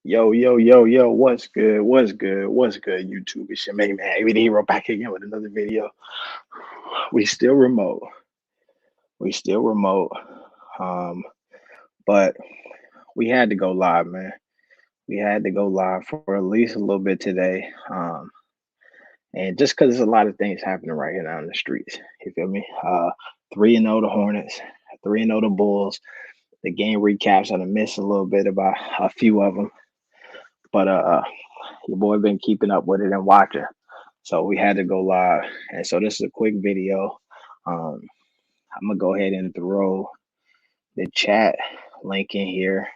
Yo, yo, yo, yo, what's good? What's good? What's good, YouTube? It's your main man, Even Hero back again with another video. We still remote. We still remote. Um, but we had to go live, man. We had to go live for at least a little bit today. And just because there's a lot of things happening right here now in the streets. You feel me? 3-0 the Hornets, 3-0 the Bulls. The game recaps, I done missed a little bit about a few of them. But your boy been keeping up with it and watching. So we had to go live. And so this is a quick video. Um, I'm gonna go ahead and throw the chat link in here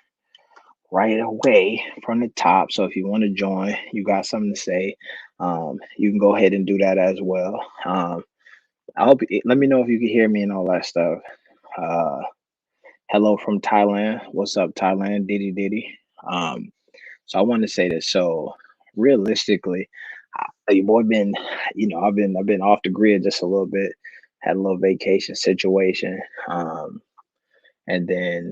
right away from the top. So if you want to join, you got something to say, you can go ahead and do that as well. I hope let me know if you can hear me and all that stuff. Uh, Hello from Thailand. What's up, Thailand? Diddy Diddy. So I want to say this. So realistically, your boy been, I've been off the grid just a little bit, had a little vacation situation, and then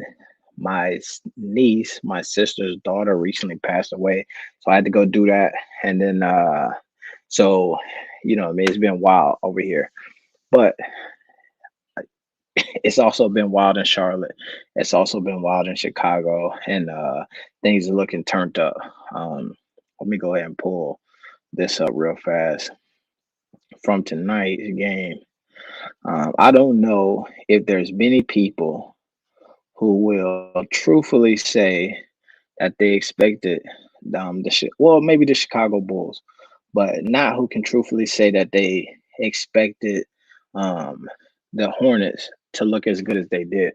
niece, my sister's daughter, recently passed away, so I had to go do that, and then so I mean, it's been wild over here, but it's also been wild in Charlotte. It's also been wild in Chicago, and things are looking turned up. Let me go ahead and pull this up real fast from tonight's game. I don't know if there's many people who will truthfully say that they expected maybe the Chicago Bulls, but not who can truthfully say that they expected um, the Hornets to look as good as they did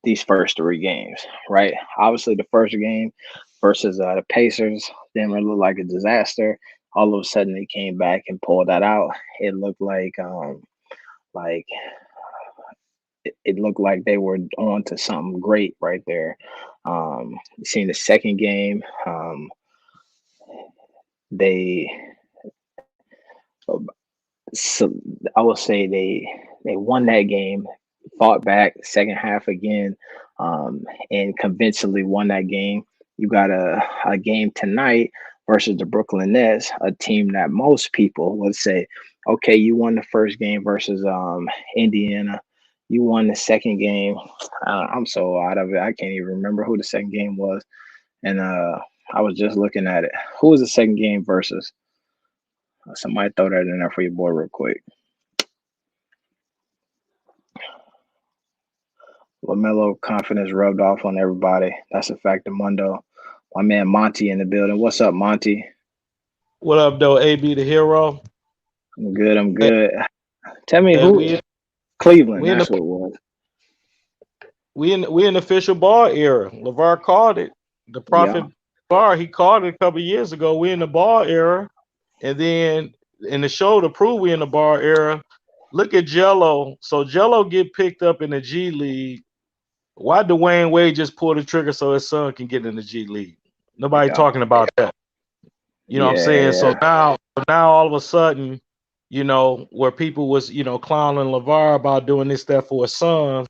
these first three games, right? Obviously, the first game versus the Pacers didn't really look like a disaster. All of a sudden, they came back and pulled that out. It looked like it looked like they were on to something great right there. Seeing the second game, they so I will say they won that game, fought back second half again, and convincingly won that game. You got a game tonight versus the Brooklyn Nets, a team that most people would say, okay, you won the first game versus Indiana. You won the second game. I'm so out of it. I can't even remember who the second game was. And I was just looking at it. Who was the second game versus? Somebody throw that in there for your boy real quick. LaMelo confidence rubbed off on everybody. That's a fact of Mundo. My man Monty in the building. What's up, Monty? What up, though? AB the hero. I'm good. I'm Man, good. Tell me man, who Cleveland. we in the That's what it was. we in the official ball era. LeVar called it. The Yeah. prophet bar, he called it a couple years ago. We in the ball era, and then in the show to prove we in the ball era. Look at Jello. So Jello get picked up in the G League. Why Dwayne Wade just pull the trigger so his son can get in the G League? Nobody Yeah. talking about that. You know what I'm saying? Yeah. So now all of a sudden, where people was, clowning LeVar about doing this, that for his son,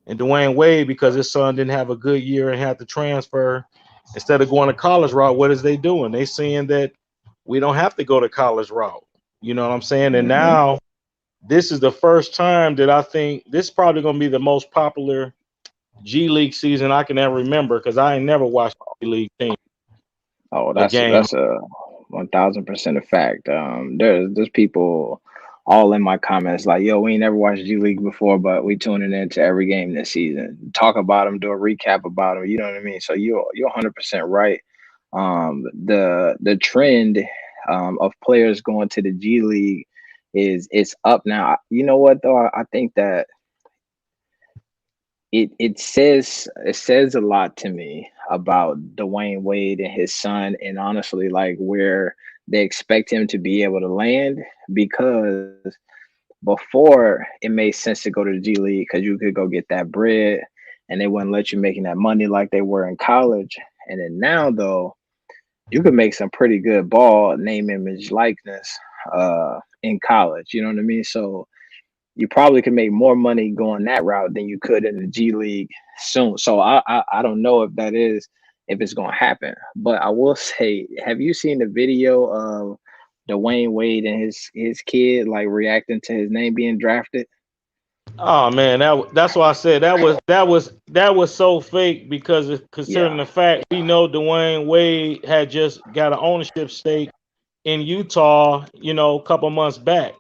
and Dwayne Wade because his son didn't have a good year and had to transfer instead of going to college route. What is they doing? They saying that we don't have to go to college route. You know what I'm saying? And Hmm. now this is the first time that I think this is probably going to be the most popular G League season I can ever remember because I ain't never watched G League team Oh, a that's game. that's a 1,000% a fact. There's people all in my comments like, yo, we ain't never watched G League before, but we tuning into every game this season. Talk about them, do a recap about them. You know what I mean? So you're 100% right. The trend of players going to the G League is it's up now. You know what though? I think that it says a lot to me about Dwayne Wade and his son, and honestly, like where they expect him to be able to land. Because before it made sense to go to the G League because you could go get that bread, and they wouldn't let you making that money like they were in college. And then now though, you could make some pretty good ball, name, image, likeness, in college. You know what I mean? So you probably could make more money going that route than you could in the G League soon. So I don't know if that is if it's gonna happen. But I will say, have you seen the video of Dwayne Wade and his kid like reacting to his name being drafted? Oh man, that's why I said that was so fake because considering Yeah, the fact we know Dwayne Wade had just got an ownership stake in Utah, a couple months back.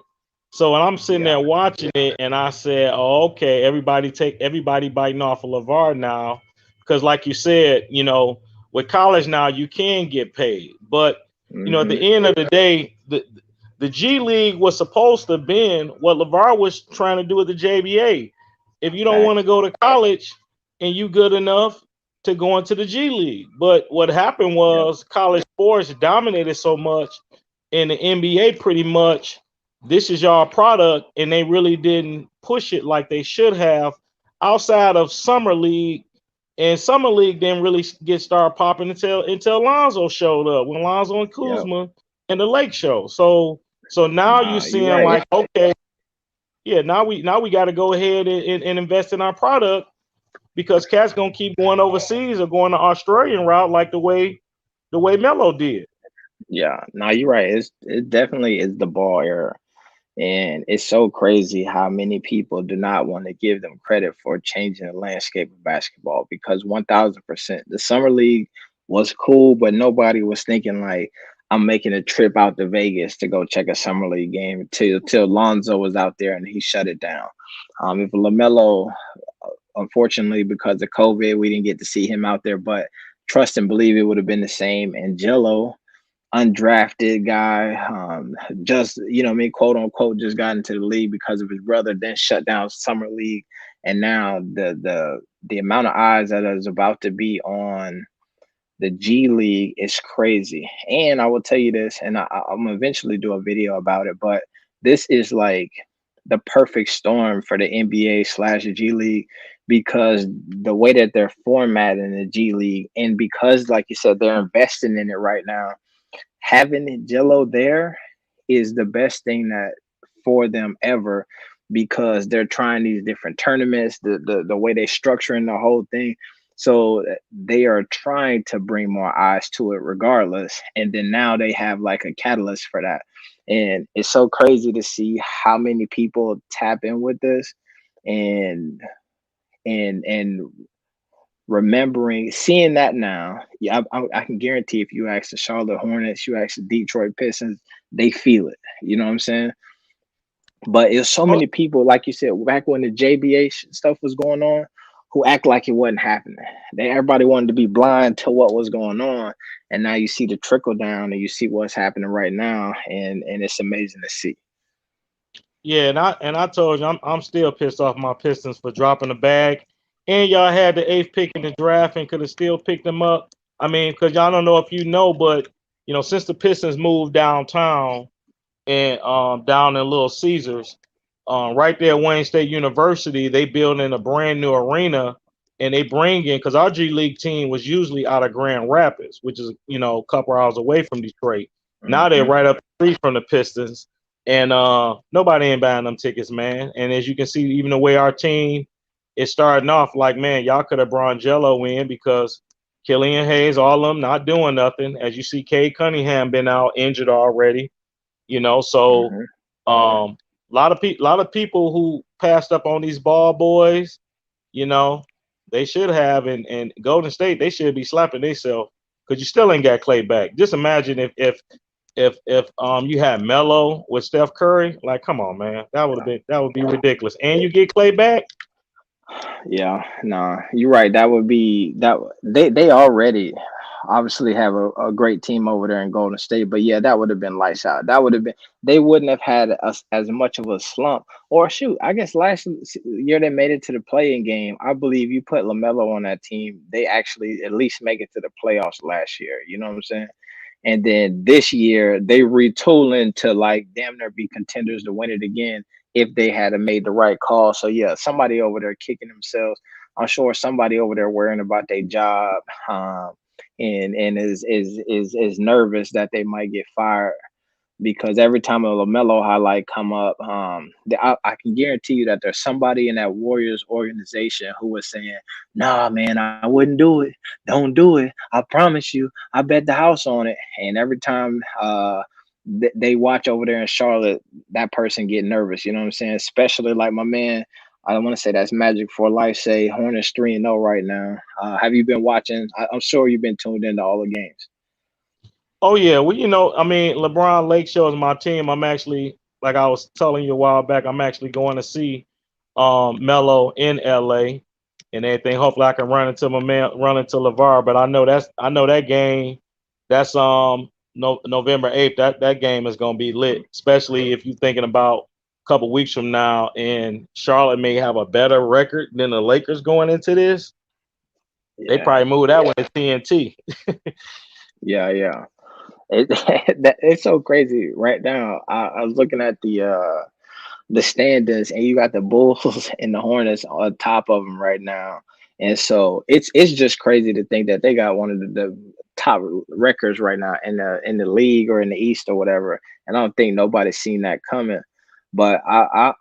So when I'm sitting yeah, there watching it, and I said, "Oh, okay, everybody biting off of LeVar now," because like you said, with college now you can get paid, but at hmm, the end of the day, the G League was supposed to have been what LeVar was trying to do with the JBA. If you don't want to facts. go to college and you good enough to go into the G League, but what happened Yep, was college sports dominated so much in the NBA pretty much this is your product, and they really didn't push it like they should have outside of summer league. And summer league didn't really get started popping until Lonzo showed up when Lonzo and yep. Kuzma and the Lake Show. So now you Nah, you're seeing right. like, okay, yeah, now we got to go ahead and invest in our product because cats gonna keep going overseas or going the Australian route like the way Melo did. Yeah, nah, you're right. It definitely is the ball era. And it's so crazy how many people do not want to give them credit for changing the landscape of basketball because 1000% the summer league was cool, but nobody was thinking like I'm making a trip out to Vegas to go check a summer league game till Lonzo was out there and he shut it down. If LaMelo, unfortunately, because of COVID, we didn't get to see him out there, but trust and believe it would have been the same. And Jello, undrafted guy, just I mean, quote unquote, just got into the league because of his brother, then shut down summer league, and now the amount of eyes that is about to be on the G League is crazy. And I will tell you this, and I'm gonna eventually do a video about it, but this is like the perfect storm for the NBA slash the G League because the way that they're formatting the G League, and because, like you said, they're investing in it right now, having Jello there is the best thing that for them ever because they're trying these different tournaments, the way they're structuring the whole thing. So they are trying to bring more eyes to it regardless. And then now they have like a catalyst for that. And it's so crazy to see how many people tap in with this and and remembering seeing that now. Yeah, I can guarantee if you ask the Charlotte Hornets, you ask the Detroit Pistons, they feel it. You know what I'm saying? But it's so Oh, many people, like you said, back when the JBA stuff was going on, who act like it wasn't happening. Everybody wanted to be blind to what was going on, and now you see the trickle down, and you see what's happening right now, and it's amazing to see. yeah, and I told you I'm still pissed off my Pistons for dropping the bag, and y'all had the eighth pick in the draft and could have still picked them up. I mean, because y'all don't know if you know, but since the Pistons moved downtown and down in Little Caesars, right there at Wayne State University, they building a brand new arena, and they bring in because our G League team was usually out of Grand Rapids, which is a couple hours away from Detroit. Now they're Hmm. right up the street from the Pistons, and nobody ain't buying them tickets, man. And as you can see, even the way our team is starting off, like man, y'all could have brought Jello in because Killian Hayes, all of them not doing nothing. As you see, Cade Cunningham been out injured already. So Hmm. a lot of people who passed up on these ball boys, you know, they should have, and Golden State, they should be slapping themselves because you still ain't got Clay back. Just imagine if you had Melo with Steph Curry, like come on, man, that would be ridiculous. And you get Clay back. Yeah, nah, you're right. That would be that. They already obviously have a great team over there in Golden State, but yeah, that would have been lights out. That would have been. They wouldn't have had as much of a slump. Or shoot, I guess last year they made it to the playing game. I believe you put LaMelo on that team, they actually at least make it to the playoffs last year. You know what I'm saying? And then this year they retooling to like damn near be contenders to win it again if they had made the right call. So yeah, somebody over there kicking themselves. I'm sure somebody over there worrying about their job, and is nervous that they might get fired. because every time a LaMelo highlight come up, I can guarantee you that there's somebody in that Warriors organization who was saying, "Nah, man, I wouldn't do it. Don't do it. I promise you. I bet the house on it." And every time they watch over there in Charlotte, that person get nervous. You know what I'm saying? Especially like my man. I don't want to say that's Magic for Life. Say Hornets 3-0 right now. Have you been watching? I'm sure you've been tuned into all the games. Oh yeah, well, I mean, LeBron Lake Show is my team. I'm actually, like I was telling you a while back, I'm actually going to see Melo in LA and everything. Hopefully I can run into LeVar, but I know that game, that's no, November 8th. That game is gonna be lit, especially if you're thinking about a couple weeks from now and Charlotte may have a better record than the Lakers going into this. They Yeah, probably move that one to TNT. yeah. It's so crazy right now. I was looking at the standings, and you got the Bulls and the Hornets on top of them right now. And so it's just crazy to think that they got one of the top records right now in the league or in the East or whatever. And I don't think nobody's seen that coming. But I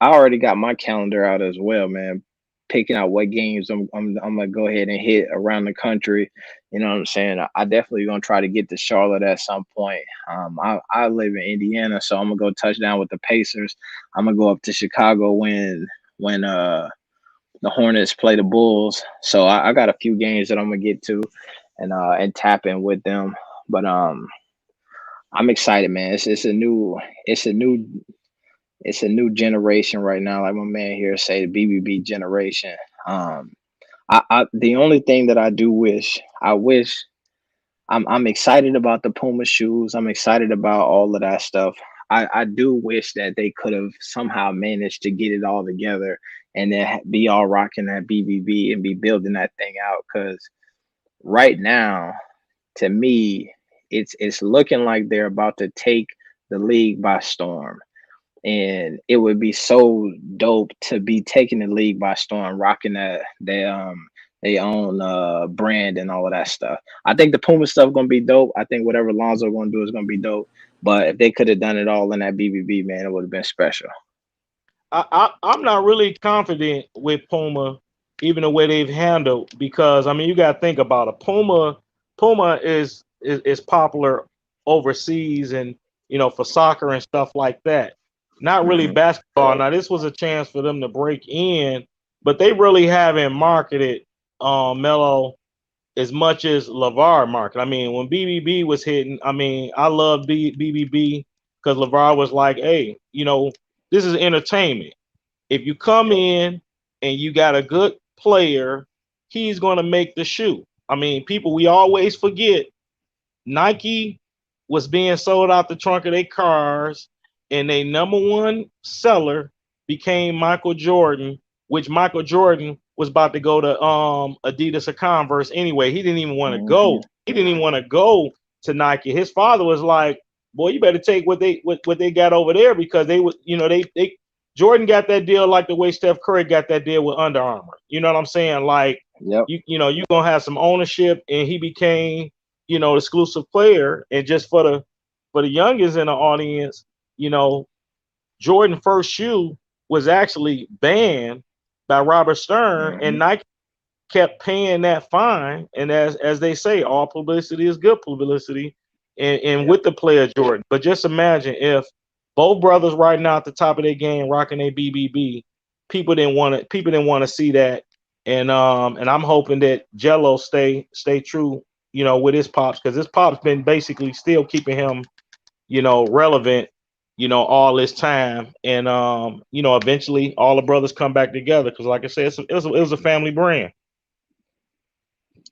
already got my calendar out as well, man. Picking out what games I'm gonna go ahead and hit around the country. You know what I'm saying? I definitely gonna try to get to Charlotte at some point. I live in Indiana, so I'm gonna go touch down with the Pacers. I'm gonna go up to Chicago when the Hornets play the Bulls. So I got a few games that I'm gonna get to and tap in with them. But I'm excited, man. It's a new it's a new generation right now. Like my man here say, the BBB generation. Um, the only thing that I wish I'm excited about the Puma shoes. I'm excited about all of that stuff. I do wish that they could have somehow managed to get it all together and then be all rocking that BBB and be building that thing out. Because right now, to me, it's looking like they're about to take the league by storm, and it would be so dope to be taking the league by storm, rocking that they own brand and all of that stuff. I think the Puma stuff gonna be dope. I think whatever Lonzo gonna do is gonna be dope. But if they could have done it all in that BBB, man, it would have been special. I'm not really confident with Puma, even the way they've handled, because I mean you got to think about it. Puma is popular overseas and for soccer and stuff like that. Not really Hmm. basketball. Now this was a chance for them to break in, but they really haven't marketed Melo as much as LeVar market. I mean, when BBB was hitting, I mean, I love BBB because LeVar was like, hey, this is entertainment. If you come in and you got a good player, he's going to make the shoe. I mean, people, we always forget Nike was being sold out the trunk of their cars, and their number one seller became Michael Jordan, which Michael Jordan was about to go to Adidas or Converse anyway. He didn't even want to Hmm. go. He didn't even want to go to Nike. His father was like, "Boy, you better take what they got over there because they would, they Jordan got that deal like the way Steph Curry got that deal with Under Armour. You know what I'm saying? Like Yep. you gonna have some ownership, and he became exclusive player. And just for the youngest in the audience, you know, Jordan first shoe was actually banned by Robert Stern, and Hmm. Nike kept paying that fine. And as they say, all publicity is good publicity, and Yep. with the player Jordan. But just imagine if both brothers right now at the top of their game rocking their BBB, people didn't want to see that. And I'm hoping that Jello stay true, with his pops, because his pops been basically still keeping him, relevant, all this time. And eventually all the brothers come back together because, like I said, it was a family brand.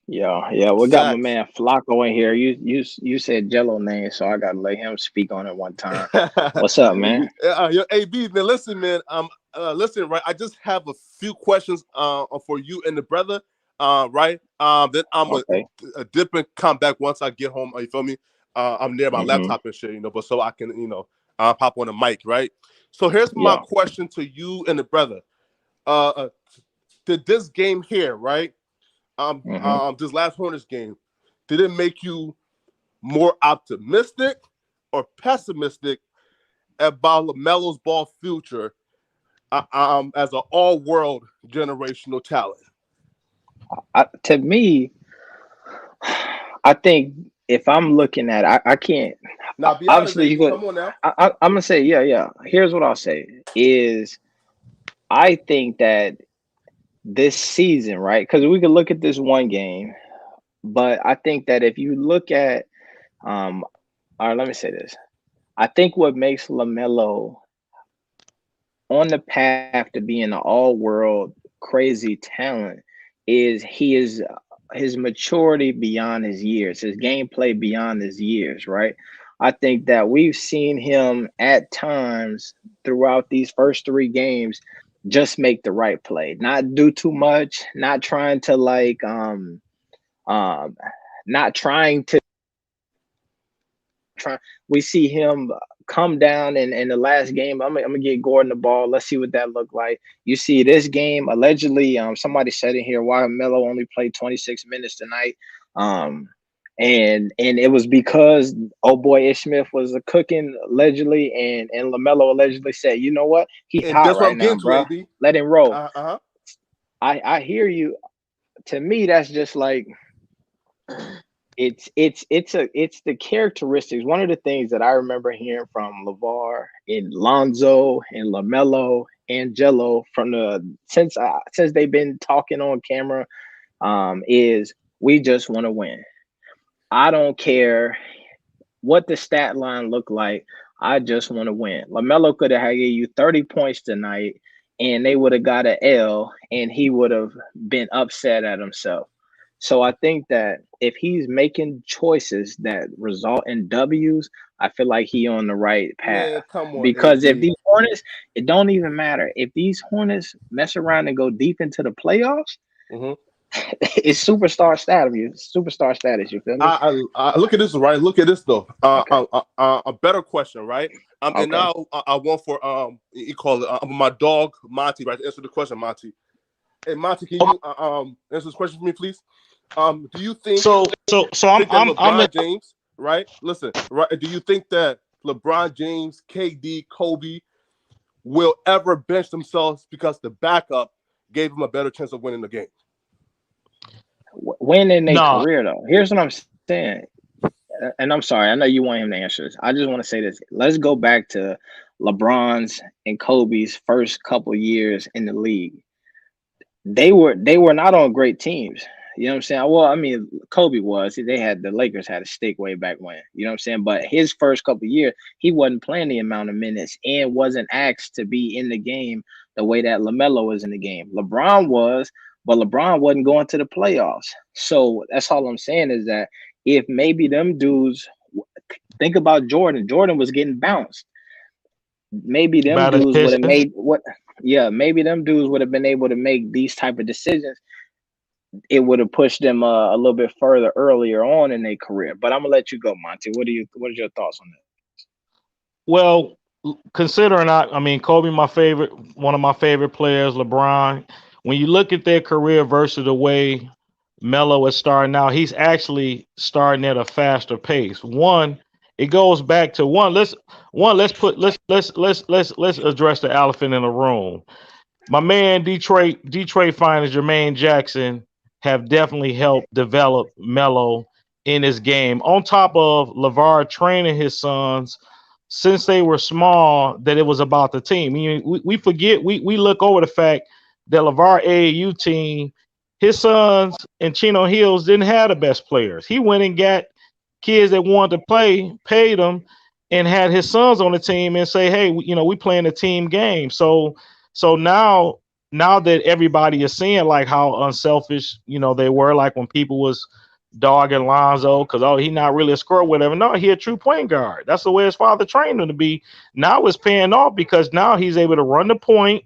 Yeah. We got my Facts. man Flacco in here. You said Jello name, so I gotta let him speak on it one time. What's up, man? Yo, AB, man, listen, man. Listen, right. I just have a few questions for you and the brother. Right. Then I'm Okay. a dip and come back once I get home. You feel me? I'm near my Hmm. laptop and shit, but so I can, pop on the mic, right? So here's my Yeah. question to you and the brother. Uh, uh did this game here, right? Hmm. This last Hornets game, did it make you more optimistic, or pessimistic about LaMelo's ball future as an all-world generational talent? To me, I think if I'm looking at, I can't. Now, be honest, Obviously, you AB. go. Come on now. I'm gonna say, yeah. Here's what I'll say: is I think that this season, right? Because we could look at this one game, but I think that if you look at, all right, let me say this: I think what makes LaMelo on the path to being an all-world crazy talent is his maturity beyond his years, his gameplay beyond his years, right? I think that we've seen him at times throughout these first three games just make the right play, not do too much, not trying to um not trying to try. We see him come down in the last game. I'm gonna get Gordon the ball. Let's see what that looked like. You see this game, allegedly, somebody said in here why Melo only played 26 minutes tonight. And it was because oh boy Ish Smith was cooking allegedly, and LaMelo allegedly said, you know what, he's And hot that's what right I'm now, getting to, bro. AB. Let him roll. Uh-huh. I hear you. To me, that's just like it's the characteristics. One of the things that I remember hearing from LeVar and Lonzo and LaMelo and Jello from since they've been talking on camera, is we just want to win. I don't care what the stat line looked like. I just want to win. LaMelo could have gave you 30 points tonight, and they would have got an L, and he would have been upset at himself. So I think that if he's making choices that result in W's, I feel like he on the right path. Man, come on, Because if AB. these Hornets, it don't even matter. If these Hornets mess around and go deep into the playoffs, it's superstar status. Superstar status. You feel me? I look at this, right? Look at this though. Okay. A better question, right? And Okay. now I want for you call it my dog Monty, right? To answer the question, Monty. Hey, Monty, can you answer this question for me, please? Do you think So think that I'm LeBron James, right? Listen, right? Do you think that LeBron James, KD, Kobe will ever bench themselves because the backup gave them a better chance of winning the game? When in their no. career, though, here's what I'm saying. And I'm sorry, I know you want him to answer this. I just want to say this. Let's go back to LeBron's and Kobe's first couple years in the league. They were not on great teams. You know what I'm saying? Well, I mean, Kobe was. The Lakers had a stake way back when. You know what I'm saying? But his first couple years, he wasn't playing the amount of minutes and wasn't asked to be in the game the way that LaMelo was in the game. LeBron was, but LeBron wasn't going to the playoffs. So that's all I'm saying is that if maybe them dudes think about Jordan. Jordan was getting bounced. Maybe them About a dudes would have Pistons. made what? Yeah, maybe them dudes would have been able to make these type of decisions. It would have pushed them a little bit further earlier on in their career. But I'm gonna let you go, Monty. What are your thoughts on that? Well, considering I mean Kobe, one of my favorite players, LeBron. When you look at their career versus the way Melo is starting out, he's actually starting at a faster pace. It goes back to let's address the elephant in the room. My man Detroit Finest Jermaine Jackson have definitely helped develop Melo in his game. On top of LeVar training his sons since they were small, that it was about the team. I mean, we forget, we look over the fact that LeVar AAU team, his sons and Chino Hills didn't have the best players. He went and got kids that wanted to play, paid them, and had his sons on the team and say, hey, we playing a team game. So now that everybody is seeing like how unselfish, they were, like when people was dogging Lonzo because he not really a scorer, whatever. No, he a true point guard. That's the way his father trained him to be. Now it's paying off because now he's able to run the point,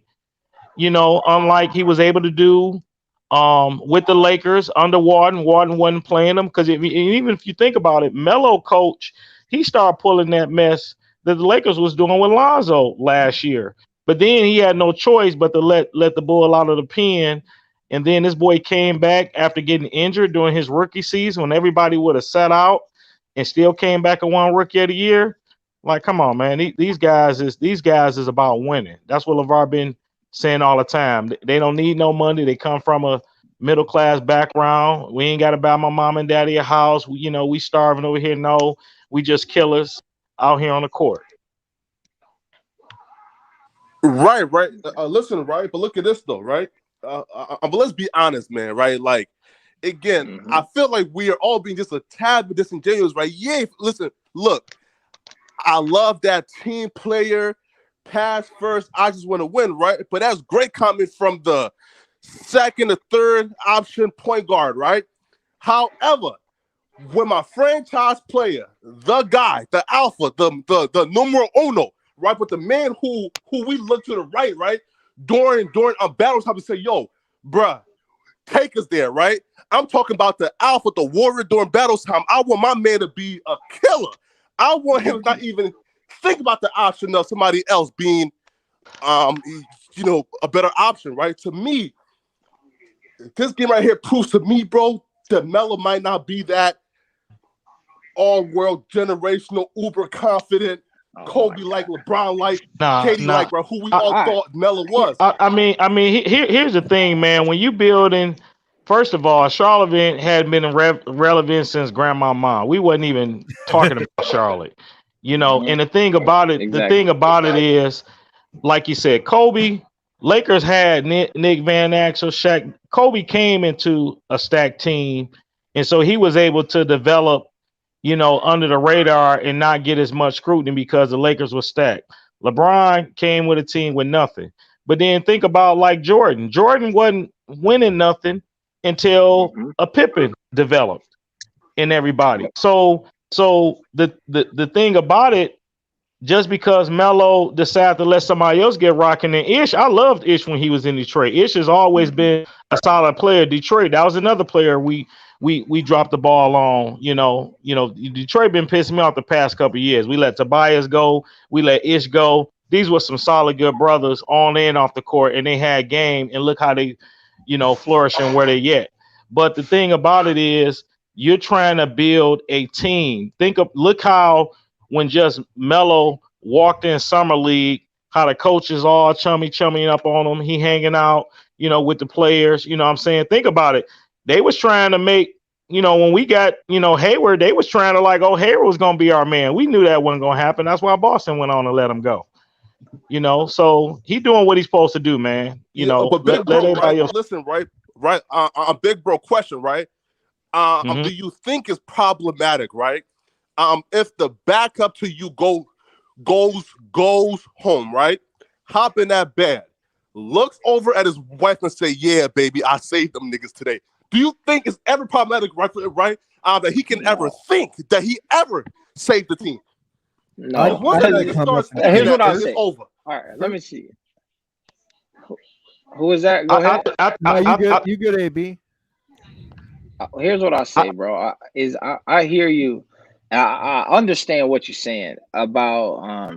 unlike he was able to do with the Lakers under Warden. Warden wasn't playing him because even if you think about it, Melo coach, he started pulling that mess that the Lakers was doing with Lonzo last year. But then he had no choice but to let the bull out of the pen. And then this boy came back after getting injured during his rookie season when everybody would have sat out and still came back and won Rookie of the Year. Like, come on, man. These guys is about winning. That's what LeVar been saying all the time. They don't need no money. They come from a middle class background. We ain't got to buy my mom and daddy a house. We starving over here. No, we just killers out here on the court. Right. Listen, right, but look at this though, right? But let's be honest, man. Right, like again, I feel like we are all being just a tad bit disingenuous, right? Yeah, listen, look, I love that team player, pass first. I just want to win, right? But that's great coming from the second or third option point guard, right? However, when my franchise player, the guy, the alpha, the numero uno, right, with the man who we look to the right, during a battle time to say, yo, bruh, take us there, right? I'm talking about the alpha, the warrior during battle time. I want my man to be a killer. I want him to not even think about the option of somebody else being, a better option, right? To me, this game right here proves to me, bro, that Melo might not be that all-world, generational, uber confident, Kobe like, LeBron like, KD like, bro, who we all thought Melo was. I mean, here's the thing, man. When you building, first of all, Charlotte had been relevant since Grandma Mom. We wasn't even talking about Charlotte, And the thing about it, is, like you said, Kobe. Lakers had Nick Van Exel, Shaq. Kobe came into a stacked team, and so he was able to develop, under the radar and not get as much scrutiny because the Lakers were stacked. LeBron came with a team with nothing. But then think about like Jordan. Jordan wasn't winning nothing until a Pippen developed in everybody. So the thing about it, just because Melo decided to let somebody else get rocking, and Ish, I loved Ish when he was in Detroit. Ish has always been a solid player. Detroit, that was another player we dropped the ball on. Detroit been pissing me off the past couple of years. We let Tobias go, we let Ish go. These were some solid good brothers on and off the court, and they had game. And look how they, flourishing where they at. But the thing about it is, you're trying to build a team. Look how when just Melo walked in summer league, how the coaches all chumming up on him. He hanging out, with the players. You know what I'm saying? Think about it. They was trying to make, when we got, Hayward, they was trying to like, oh, Hayward was going to be our man. We knew that wasn't going to happen. That's why Boston went on and let him go. So he doing what he's supposed to do, man. But big bro, right? Listen, right? A big bro question, right? Do you think it's problematic, right? If the backup to you goes home, right? Hop in that bed, looks over at his wife and say, "Yeah, baby, I saved them niggas today." Do you think it's ever problematic, right? That he can ever think that he ever saved the team? No. Here's what I'll say. Over. All right, let me see. Who is that? Go ahead. You good, AB? Here's what I say, bro. I hear you. I understand what you're saying about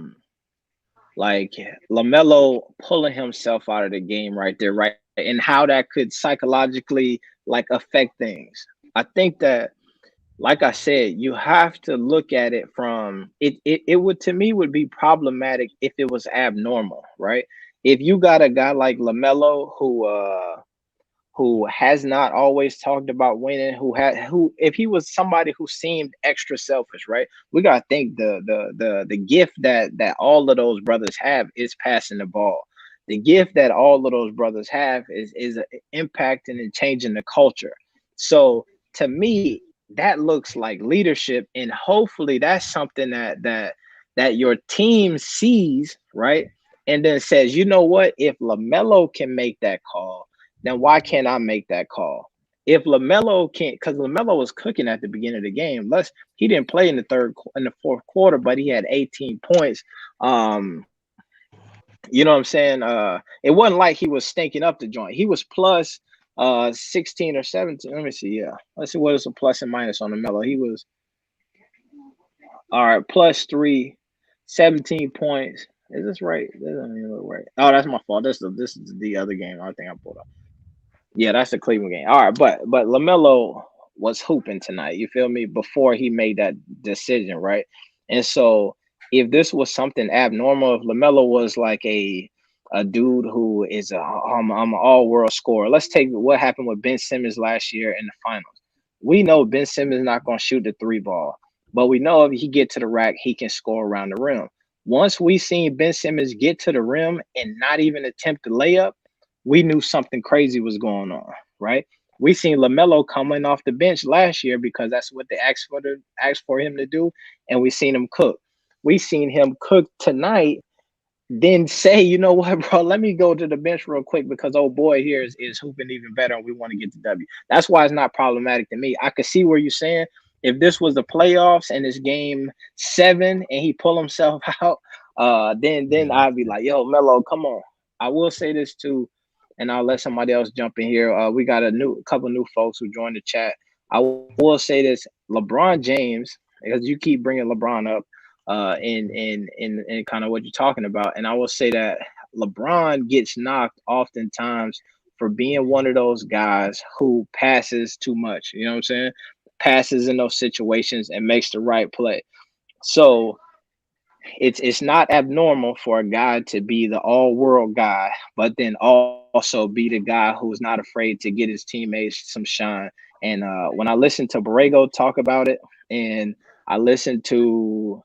like LaMelo pulling himself out of the game right there, right? And how that could psychologically like affect things. I think that, like I said, you have to look at it from it would, to me, would be problematic if it was abnormal, right? If you got a guy like LaMelo who has not always talked about winning, who if he was somebody who seemed extra selfish, right? We gotta think the gift that all of those brothers have is passing the ball. The gift that all of those brothers have is impacting and changing the culture. So to me, that looks like leadership, and hopefully that's something that your team sees, right? And then says, you know what, if LaMelo can make that call, then why can't I make that call? If LaMelo can't, because LaMelo was cooking at the beginning of the game. He didn't play in the fourth quarter, but he had 18 points. You know what I'm saying? It wasn't like he was stinking up the joint. He was plus 16 or 17. Let me see. Yeah, let's see what is a plus and minus on LaMelo. He was all right, plus 3, 17 points. Is this right? That doesn't even look right. Oh, that's my fault. This is the other game I think I pulled up. Yeah, that's the Cleveland game. All right, but LaMelo was hooping tonight. You feel me? Before he made that decision, right? And so if this was something abnormal, if LaMelo was like a dude who is I'm an all world scorer. Let's take what happened with Ben Simmons last year in the finals. We know Ben Simmons is not going to shoot the three ball, but we know if he get to the rack, he can score around the rim. Once we seen Ben Simmons get to the rim and not even attempt the layup, we knew something crazy was going on, right? We seen LaMelo coming off the bench last year because that's what they asked for him to do, and we seen him cook. We seen him cook tonight, then say, you know what, bro, let me go to the bench real quick because old boy here is hooping even better and we want to get the W. That's why it's not problematic to me. I could see where you're saying if this was the playoffs and it's game 7 and he pull himself out, then I'd be like, yo, Melo, come on. I will say this too, and I'll let somebody else jump in here. We got a couple new folks who joined the chat. I will say this: LeBron James, because you keep bringing LeBron up, in kind of what you're talking about. And I will say that LeBron gets knocked oftentimes for being one of those guys who passes too much. You know what I'm saying? Passes in those situations and makes the right play. So it's not abnormal for a guy to be the all world guy, but then also be the guy who's not afraid to get his teammates some shine. And when I listened to Borrego talk about it, and I listened to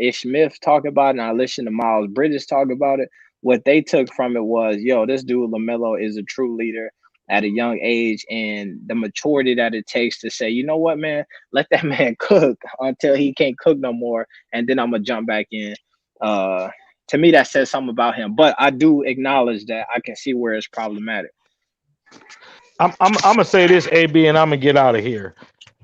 Ish Smith talk about it, and I listened to Miles Bridges talk about it, what they took from it was, yo, this dude LaMelo is a true leader at a young age, and the maturity that it takes to say, you know what, man, let that man cook until he can't cook no more, and then I'm gonna jump back in. To me, that says something about him. But I do acknowledge that I can see where it's problematic. I'm gonna say this, AB, and I'm gonna get out of here.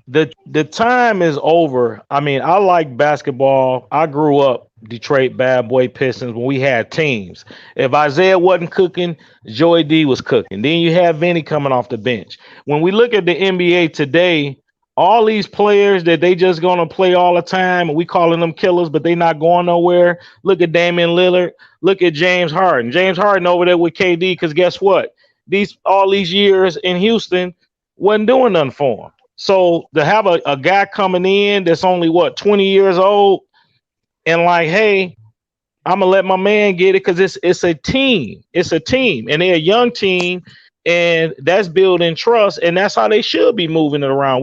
The time is over. I mean, I like basketball. I grew up Detroit Bad Boy Pistons when we had teams. If Isaiah wasn't cooking, Joey D was cooking. Then you have Vinny coming off the bench. When we look at the NBA today, all these players that they just gonna play all the time, and we calling them killers, but they not going nowhere. Look at Damian Lillard. Look at James Harden. James Harden over there with KD, because guess what? All these years in Houston wasn't doing nothing for him. So to have a guy coming in that's only 20 years old and like, hey, I'm gonna let my man get it because it's a team. It's a team, and they're a young team, and that's building trust, and that's how they should be moving it around.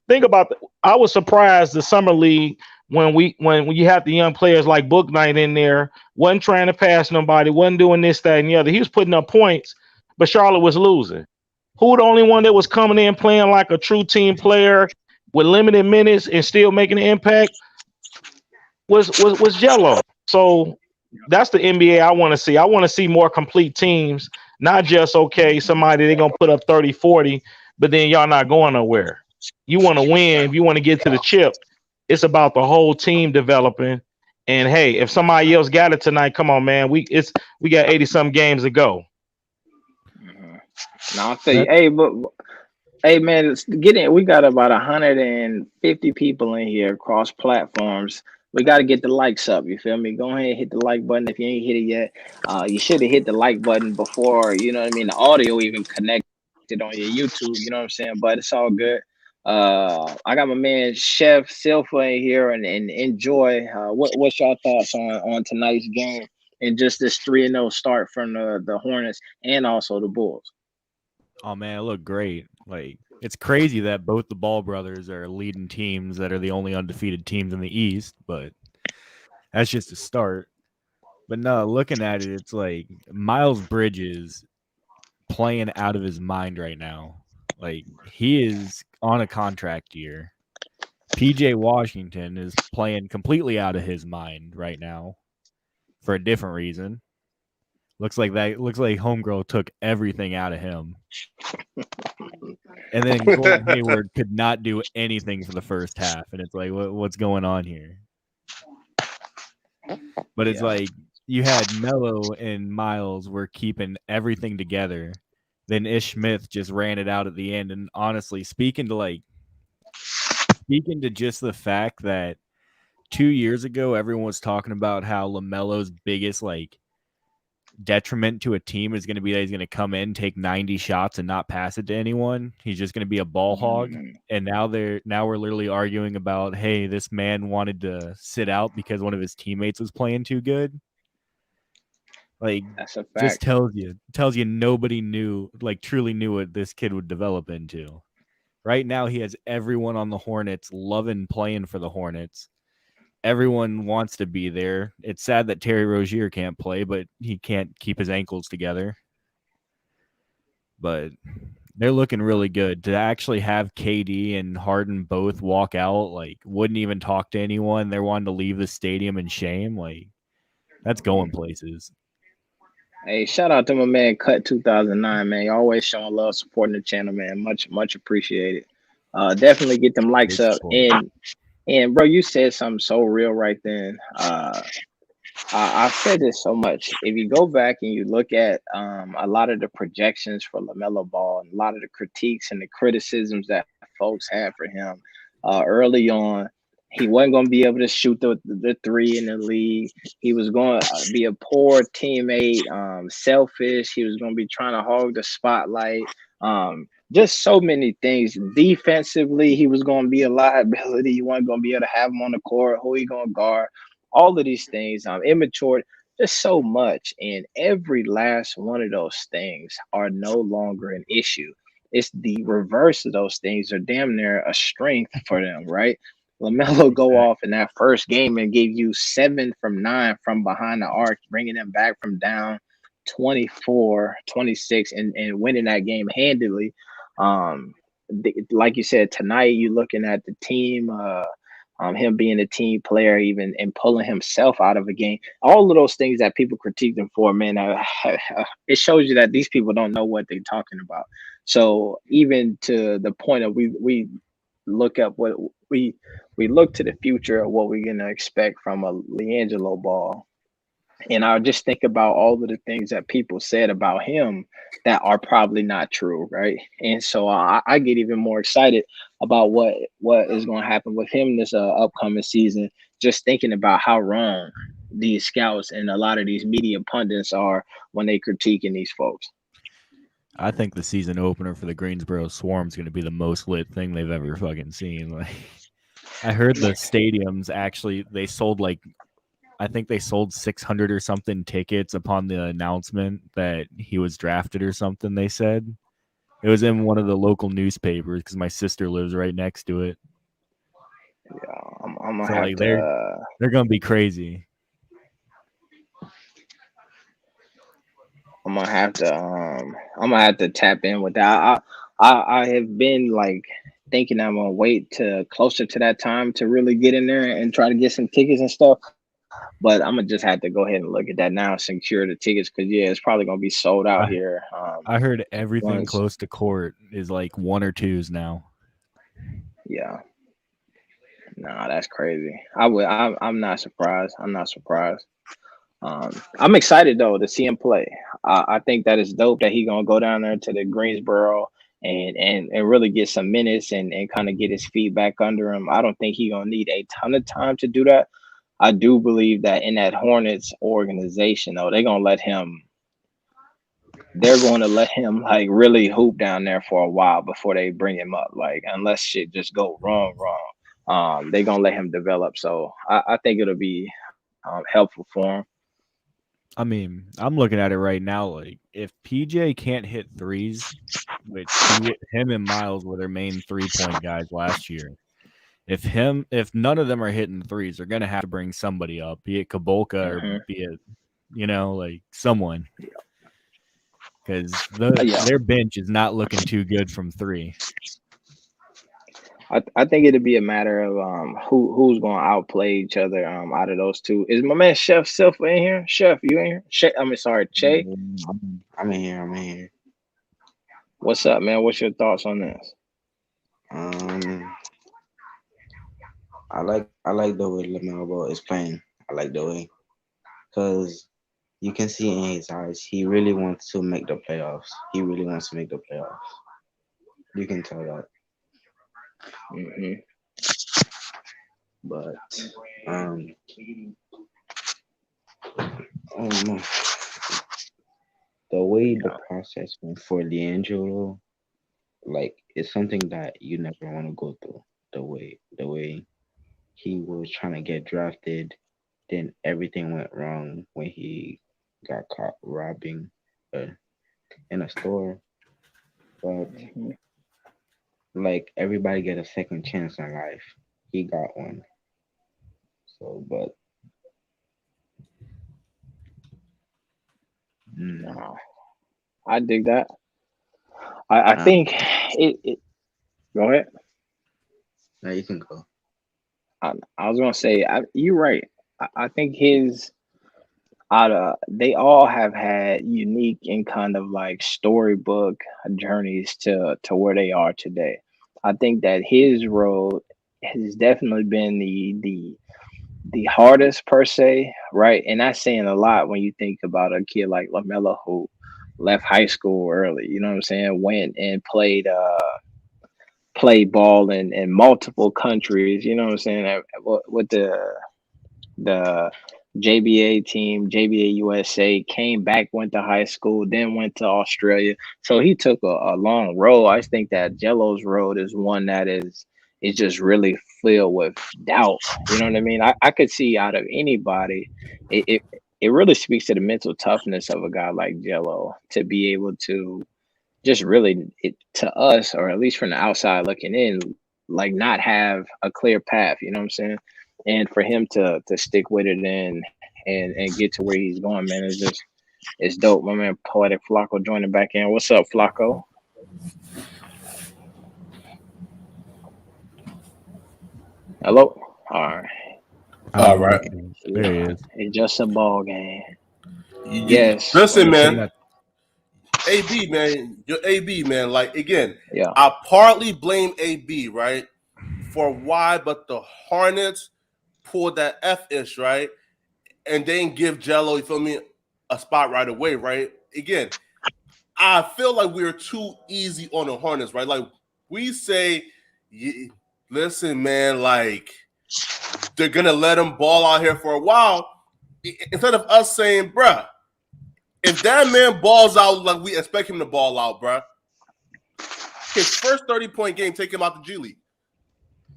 Think about I was surprised the summer league when you have the young players like Book Knight in there, wasn't trying to pass nobody, wasn't doing this, that, and the other. He was putting up points, but Charlotte was losing. Who the only one that was coming in playing like a true team player with limited minutes and still making an impact was Jello. So that's the NBA I want to see. I want to see more complete teams, not just somebody they're gonna put up 30, 40, but then y'all not going nowhere. You want to win, if you want to get to the chip, it's about the whole team developing. And hey, if somebody else got it tonight, come on, man. We got 80-some games to go. Now I'll tell you, hey man, get in. We got about 150 people in here across platforms. We got to get the likes up. You feel me? Go ahead and hit the like button if you ain't hit it yet. You should have hit the like button before, you know what I mean, the audio even connected on your YouTube. You know what I'm saying? But it's all good. I got my man Chef Silva in here, and enjoy. What's your thoughts on tonight's game and just this 3-0 start from the Hornets and also the Bulls? Oh man, it looked great. Like, it's crazy that both the Ball brothers are leading teams that are the only undefeated teams in the East, but that's just a start. But no, looking at it, it's like Miles Bridges playing out of his mind right now. Like, he is on a contract year. PJ Washington is playing completely out of his mind right now for a different reason. Looks like Homegirl took everything out of him. And then Gordon Hayward could not do anything for the first half. And it's like, what's going on here? But it's like you had Melo and Miles were keeping everything together. Then Ish Smith just ran it out at the end. And honestly, speaking to just the fact that 2 years ago, everyone was talking about how LaMelo's biggest detriment to a team is going to be that he's going to come in, take 90 shots, and not pass it to anyone. He's just going to be a ball hog. And now we're literally arguing about, hey, this man wanted to sit out because one of his teammates was playing too good. Like, That's a fact. just tells you nobody truly knew what this kid would develop into. Right now, he has everyone on the Hornets loving playing for the Hornets. Everyone wants to be there. It's sad that Terry Rozier can't play, but he can't keep his ankles together. But they're looking really good. To actually have KD and Harden both walk out, like, wouldn't even talk to anyone. They're wanting to leave the stadium in shame. Like, that's going places. Hey, shout out to my man Cut 2009, man. You always showing love, supporting the channel, man. Much appreciated. Definitely get them likes up. And bro, you said something so real right then. I've said this so much. If you go back and you look at a lot of the projections for LaMelo Ball and a lot of the critiques and the criticisms that folks had for him early on, he wasn't going to be able to shoot the three in the league. He was going to be a poor teammate, selfish. He was going to be trying to hog the spotlight. Just so many things. Defensively, he was going to be a liability. You weren't going to be able to have him on the court. Who he going to guard? All of these things. Immature. Just so much. And every last one of those things are no longer an issue. It's the reverse of those things are damn near a strength for them, right? LaMelo go off in that first game and give you 7 from 9 from behind the arc, bringing them back from down 24-26 and winning that game handily. Like you said, tonight you're looking at the team, him being a team player, even and pulling himself out of a game. All of those things that people critique them for, man, it shows you that these people don't know what they're talking about. So even to the point of we look up what we look to the future of what we're gonna expect from a LiAngelo Ball. And I just think about all of the things that people said about him that are probably not true, right? And so I get even more excited about what is going to happen with him this upcoming season. Just thinking about how wrong these scouts and a lot of these media pundits are when they critiquing these folks. I think the season opener for the Greensboro Swarm is going to be the most lit thing they've ever fucking seen. Like, I heard the stadiums actually I think they sold 600 or something tickets upon the announcement that he was drafted or something. They said it was in one of the local newspapers because my sister lives right next to it. Yeah, I'm gonna have to. They're gonna be crazy. I'm gonna have to tap in with that. I have been like thinking I'm gonna wait to closer to that time to really get in there and try to get some tickets and stuff. But I'm gonna just have to go ahead and look at that now and secure the tickets because it's probably gonna be sold out here. I heard everything close to court is like 1 or 2s now. Yeah. Nah, that's crazy. I'm not surprised. I'm not surprised. I'm excited though to see him play. I think that is dope that he gonna go down there to the Greensboro and really get some minutes and kind of get his feet back under him. I don't think he gonna need a ton of time to do that. I do believe that in that Hornets organization, though, they're going to let him like really hoop down there for a while before they bring him up. Like, unless shit just go wrong, they're going to let him develop. So I think it'll be helpful for him. I mean, I'm looking at it right now. Like, if PJ can't hit threes, which him and Miles were their main 3-point guys last year. If none of them are hitting threes, they're gonna have to bring somebody up, be it Kabolka or be it, like someone, because their bench is not looking too good from 3. I think it'd be a matter of who's going to outplay each other out of those two. Is my man Chef Silva in here? Chef, you in here? Che. I'm in here. What's up, man? What's your thoughts on this? I like the way LaMelo Ball is playing. I like the way, because you can see in his eyes he really wants to make the playoffs. You can tell that. But oh no. the way the process went for LiAngelo, like it's something that you never want to go through. The way he was trying to get drafted, then everything went wrong when he got caught robbing uh, in a store. But like everybody get a second chance in life. He got one. So, but No, I dig that. I think it. Go ahead. now you can go. I was gonna say you're right. I think his out of they all have had unique and kind of like storybook journeys to where they are today. I think that his road has definitely been the hardest per se, right? And that's saying a lot when you think about a kid like LaMelo who left high school early. You know what I'm saying? Went and played ball in multiple countries. You know what I'm saying? With the JBA team, JBA USA, came back, went to high school, then went to Australia. So he took a long road. I think that Jello's road is one that is just really filled with doubt. You know what I mean? I could see out of anybody, it really speaks to the mental toughness of a guy like Jello to be able to just really to us, or at least from the outside looking in, like not have a clear path. You know what I'm saying? And for him to stick with it and get to where he's going, man, it's dope. My man Poetic Flacco joining back in. What's up, Flacco? Hello. All right. There he is. It's just a ball game. Yes. Listen, man. AB, man, your AB, man. Like again, Yeah. I partly blame AB, right, for why, but the Hornets pulled that F-ish, right, and they didn't give Jello, you feel me, a spot right away, right. Again, I feel like we were too easy on the Hornets, right. Like we say, listen, man, like they're gonna let him ball out here for a while, instead of us saying, bruh, if that man balls out like we expect him to ball out, bro, his first 30-point game, take him out the G League,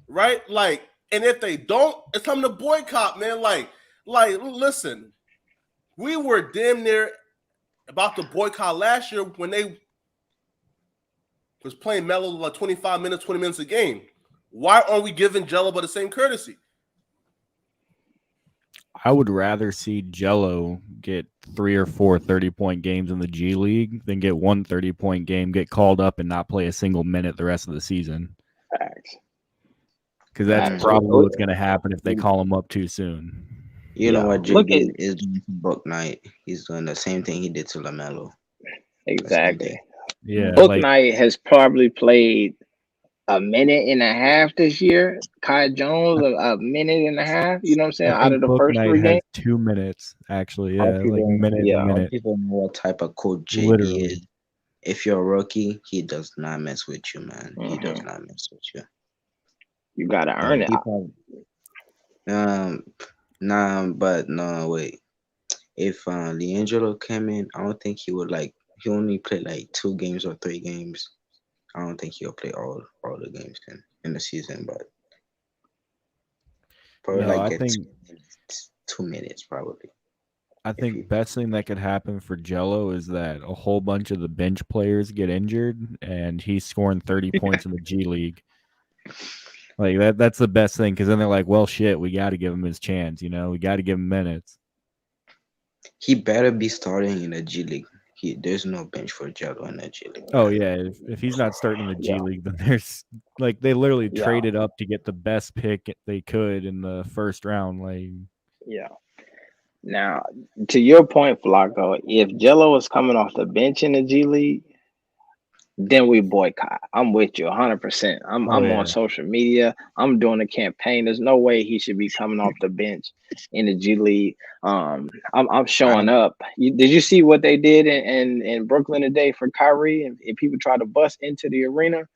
right? Like, and if they don't, it's time to boycott, man. Like, listen, we were damn near about to boycott last year when they was playing Melo like 25 minutes, 20 minutes a game. Why aren't we giving Jello but the same courtesy? I would rather see Jello get 3 or 4 30-point games in the G League than get one 30-point game, get called up, and not play a single minute the rest of the season. Facts. Because that's probably what's going to happen if they call him up too soon. You know what JB is doing for Book Knight? He's doing the same thing he did to LaMelo. Exactly. Yeah. Book Knight has probably played a minute and a half this year. Kai Jones, a minute and a half. You know what I'm saying? Out of the Book first Knight 3 games, 2 minutes actually. Yeah, All like minute. People know what type of coach JB Literally. is. If you're a rookie, he does not mess with you, man. He does not mess with you. You gotta earn it. Wait. If LiAngelo came in, I don't think he would he only played like 2 games or 3 games. I don't think he'll play all the games in the season, but probably I think 2 minutes probably. I think best thing that could happen for Jello is that a whole bunch of the bench players get injured and he's scoring 30 points in the G League. Like that's the best thing, because then they're like, well, shit, we got to give him his chance. We got to give him minutes. He better be starting in the G League. There's no bench for Jello in the G League. Oh yeah, if he's not starting in the G League, then there's they literally traded up to get the best pick they could in the first round. Now, to your point, Flacco, if Jello is coming off the bench in the G League, then we boycott. I'm with you 100%. I'm on social media. I'm doing a campaign. There's no way he should be coming off the bench in the G League. I'm showing up. Did you see what they did in Brooklyn today for Kyrie? And people try to bust into the arena.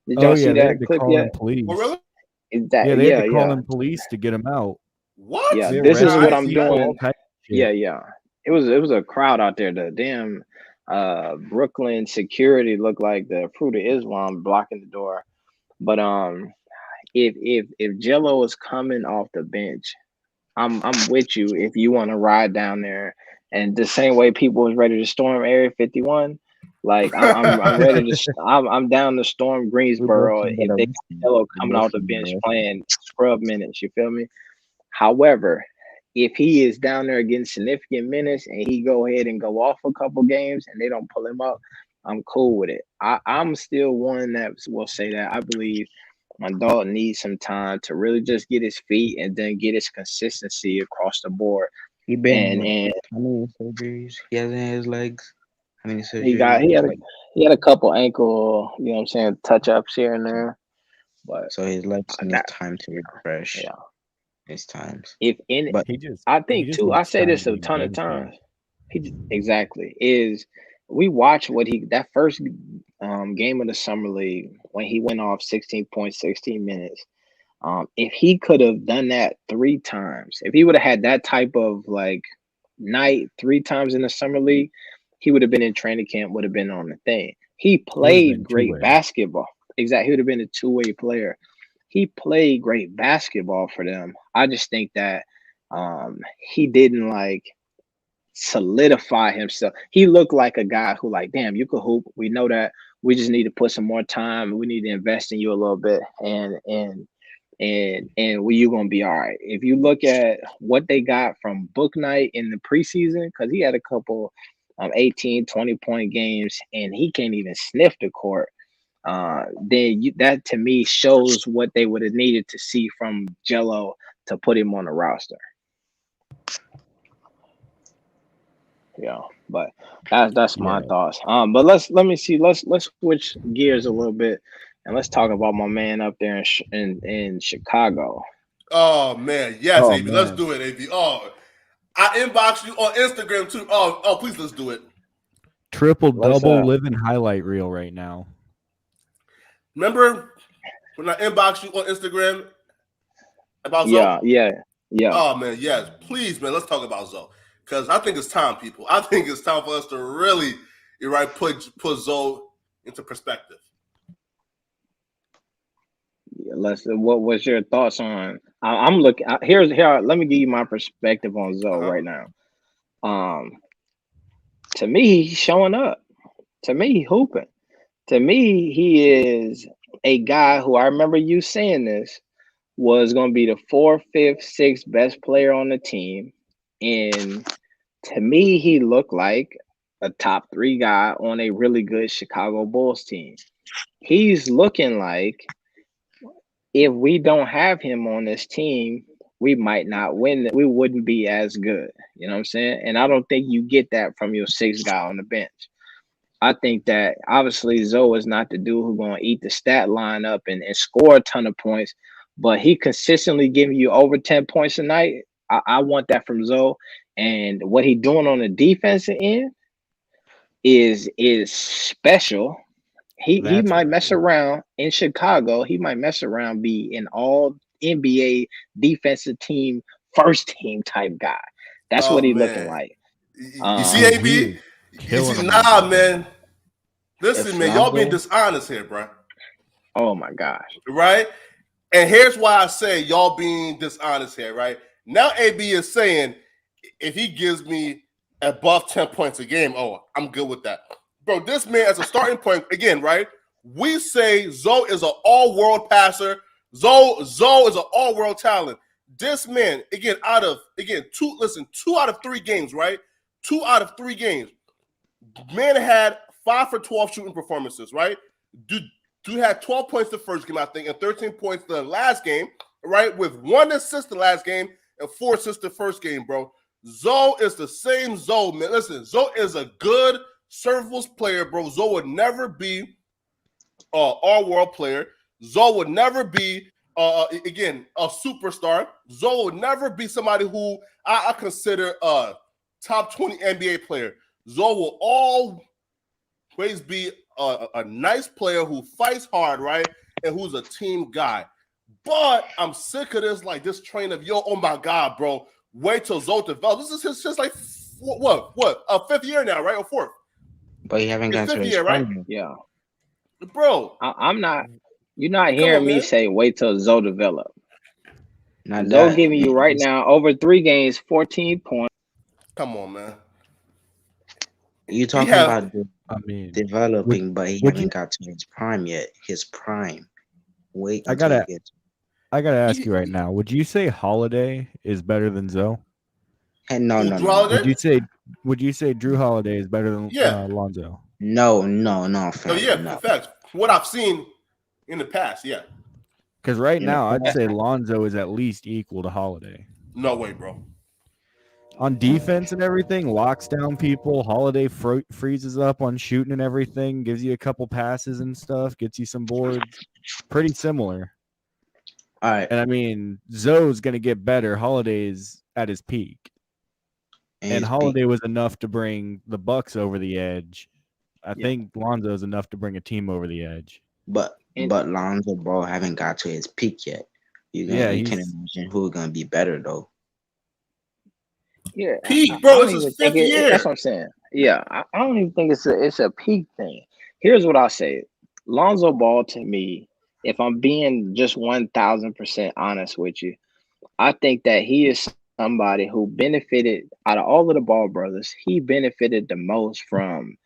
Did y'all see that clip yet? Police. Oh, really? They had to call in police to get him out. What? Yeah, this is what I'm doing. Yeah. It was a crowd out there. The damn Brooklyn security looked like the fruit of Islam blocking the door. But if Jello is coming off the bench, I'm with you. If you want to ride down there, and the same way people was ready to storm Area 51, like I'm ready to I'm down to storm Greensboro if they got Jello coming off the bench playing scrub minutes. You feel me? However, if he is down there getting significant minutes and he go ahead and go off a couple games and they don't pull him up, I'm cool with it. I'm still one that will say that I believe my dog needs some time to really just get his feet and then get his consistency across the board. He been And how many surgeries he has in his legs? How many surgeries? he had a couple ankle, you know what I'm saying, touch ups here and there. But so his legs need time to refresh. Yeah. His times. But I think too, I say this a ton of times. Exactly. Is we watch what that first game of the summer league when he went off 16 points, 16 minutes. If he could have done that 3 times, if he would have had that type of like night 3 times in the summer league, he would have been in training camp, would have been on the thing. He played great basketball. Exactly. He would have been a 2-way player. He played great basketball for them. I just think that he didn't like solidify himself. He looked like a guy who like, damn, you could hoop. We know that. We just need to put some more time. We need to invest in you a little bit, and you're gonna be all right. If you look at what they got from Book Night in the preseason, because he had a couple 18, 20-point games, and he can't even sniff the court. That to me shows what they would have needed to see from Jello to put him on the roster. Yeah, but that's my thoughts. But let's switch gears a little bit and let's talk about my man up there in Chicago. Oh man, yes, AB, let's do it, AB. Oh, I inboxed you on Instagram too. Oh, please, let's do it. Triple-double living highlight reel right now. Remember when I inboxed you on Instagram about Zoe? Yeah. Oh man, yes. Please, man, let's talk about Zoe. Because I think it's time, people. I think it's time for us to really, put Zoe into perspective. Yeah, what was your thoughts on? I'm looking here. Let me give you my perspective on Zoe right now. To me, he's showing up. To me, he's hooping. To me, he is a guy who I remember you saying this was going to be the 4th, 5th, 6th best player on the team. And to me, he looked like a top 3 guy on a really good Chicago Bulls team. He's looking like if we don't have him on this team, we might not win. We wouldn't be as good. You know what I'm saying? And I don't think you get that from your 6th guy on the bench. I think that obviously Zoe is not the dude who's going to eat the stat line up and score a ton of points, but he consistently giving you over 10 points a night. I want that from Zoe. And what he doing on the defensive end is special. He might mess around in Chicago. He might mess around, be an all NBA defensive team, first team type guy. That's what he's looking like. You see, AB? Nah, man. Listen, man, y'all being dishonest here, bro. Oh my gosh. Right? And here's why I say y'all being dishonest here, right? Now AB is saying if he gives me above 10 points a game, I'm good with that. Bro, this man as a starting point, again, right? We say Zoe is an all-world passer. Zoe is an all-world talent. This man, again, 2 out of 3 games, right? 2 out of 3 games. Man had 5 for 12 shooting performances, right? Dude had 12 points the first game, I think, and 13 points the last game, right? With 1 assist the last game and 4 assists the first game, bro. Zoe is the same Zoe, man. Listen, Zoe is a good, serviceable player, bro. Zoe would never be an all-world player. Zoe would never be, again, a superstar. Zoe would never be somebody who I consider a top 20 NBA player. Zoe will always be a nice player who fights hard, right? And who's a team guy. But I'm sick of this train of, oh my God, bro. Wait till Zoe develops. This is just like, what? A 5th year now, right? Or 4th? But he haven't His gotten to fifth his year, right? prime. Yeah, Bro, I'm not. You're not come hearing on, me man. say wait till Zoe develop. Not Zoe that. giving you right now over 3 games, 14 points. Come on, man. You He talking have about I mean, developing, but he would haven't you? got to his prime yet. His prime. Wait I until he gotta, gets. I gotta ask you right he now. Would you say Holiday is better than Zoe? And no, who no, Drew no, no, Would Holiday? you say? Would you say Drew Holiday is better than Yeah. Lonzo? no, no, no, No, fam, yeah, in no. fact. What I've seen in the past, yeah. Because right In the now, I'd past, say Lonzo is at least equal to Holiday. No way, bro. On defense and everything, locks down people. Holiday freezes up on shooting and everything, gives you a couple passes and stuff, gets you some boards. Pretty similar. all right, And I mean, Zoe's going to get better. Holiday's at his peak. and And his peak. Holiday was enough to bring the Bucks over the edge. I Yeah. think Lonzo's enough to bring a team over the edge. But And Lonzo Ball haven't got to his peak yet. You Yeah, can he's imagine who's gonna be better though. yeah, Peak, I bro. don't It's his even think fifth that's year. what I'm saying. Yeah, I don't even think it's a peak thing. Here's what I'll say: Lonzo Ball to me, if I'm being just 1,000% honest with you, I think that he is somebody who benefited out of all of the Ball brothers. He benefited the most from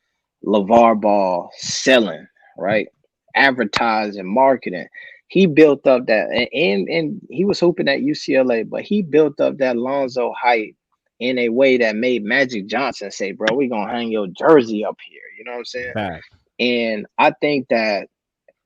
LeVar Ball selling, right? Advertising, marketing. He built up that, and he was hooping at UCLA, but he built up that Lonzo hype in a way that made Magic Johnson say, "Bro, we gonna hang your jersey up here." You know what I'm saying? back. And I think that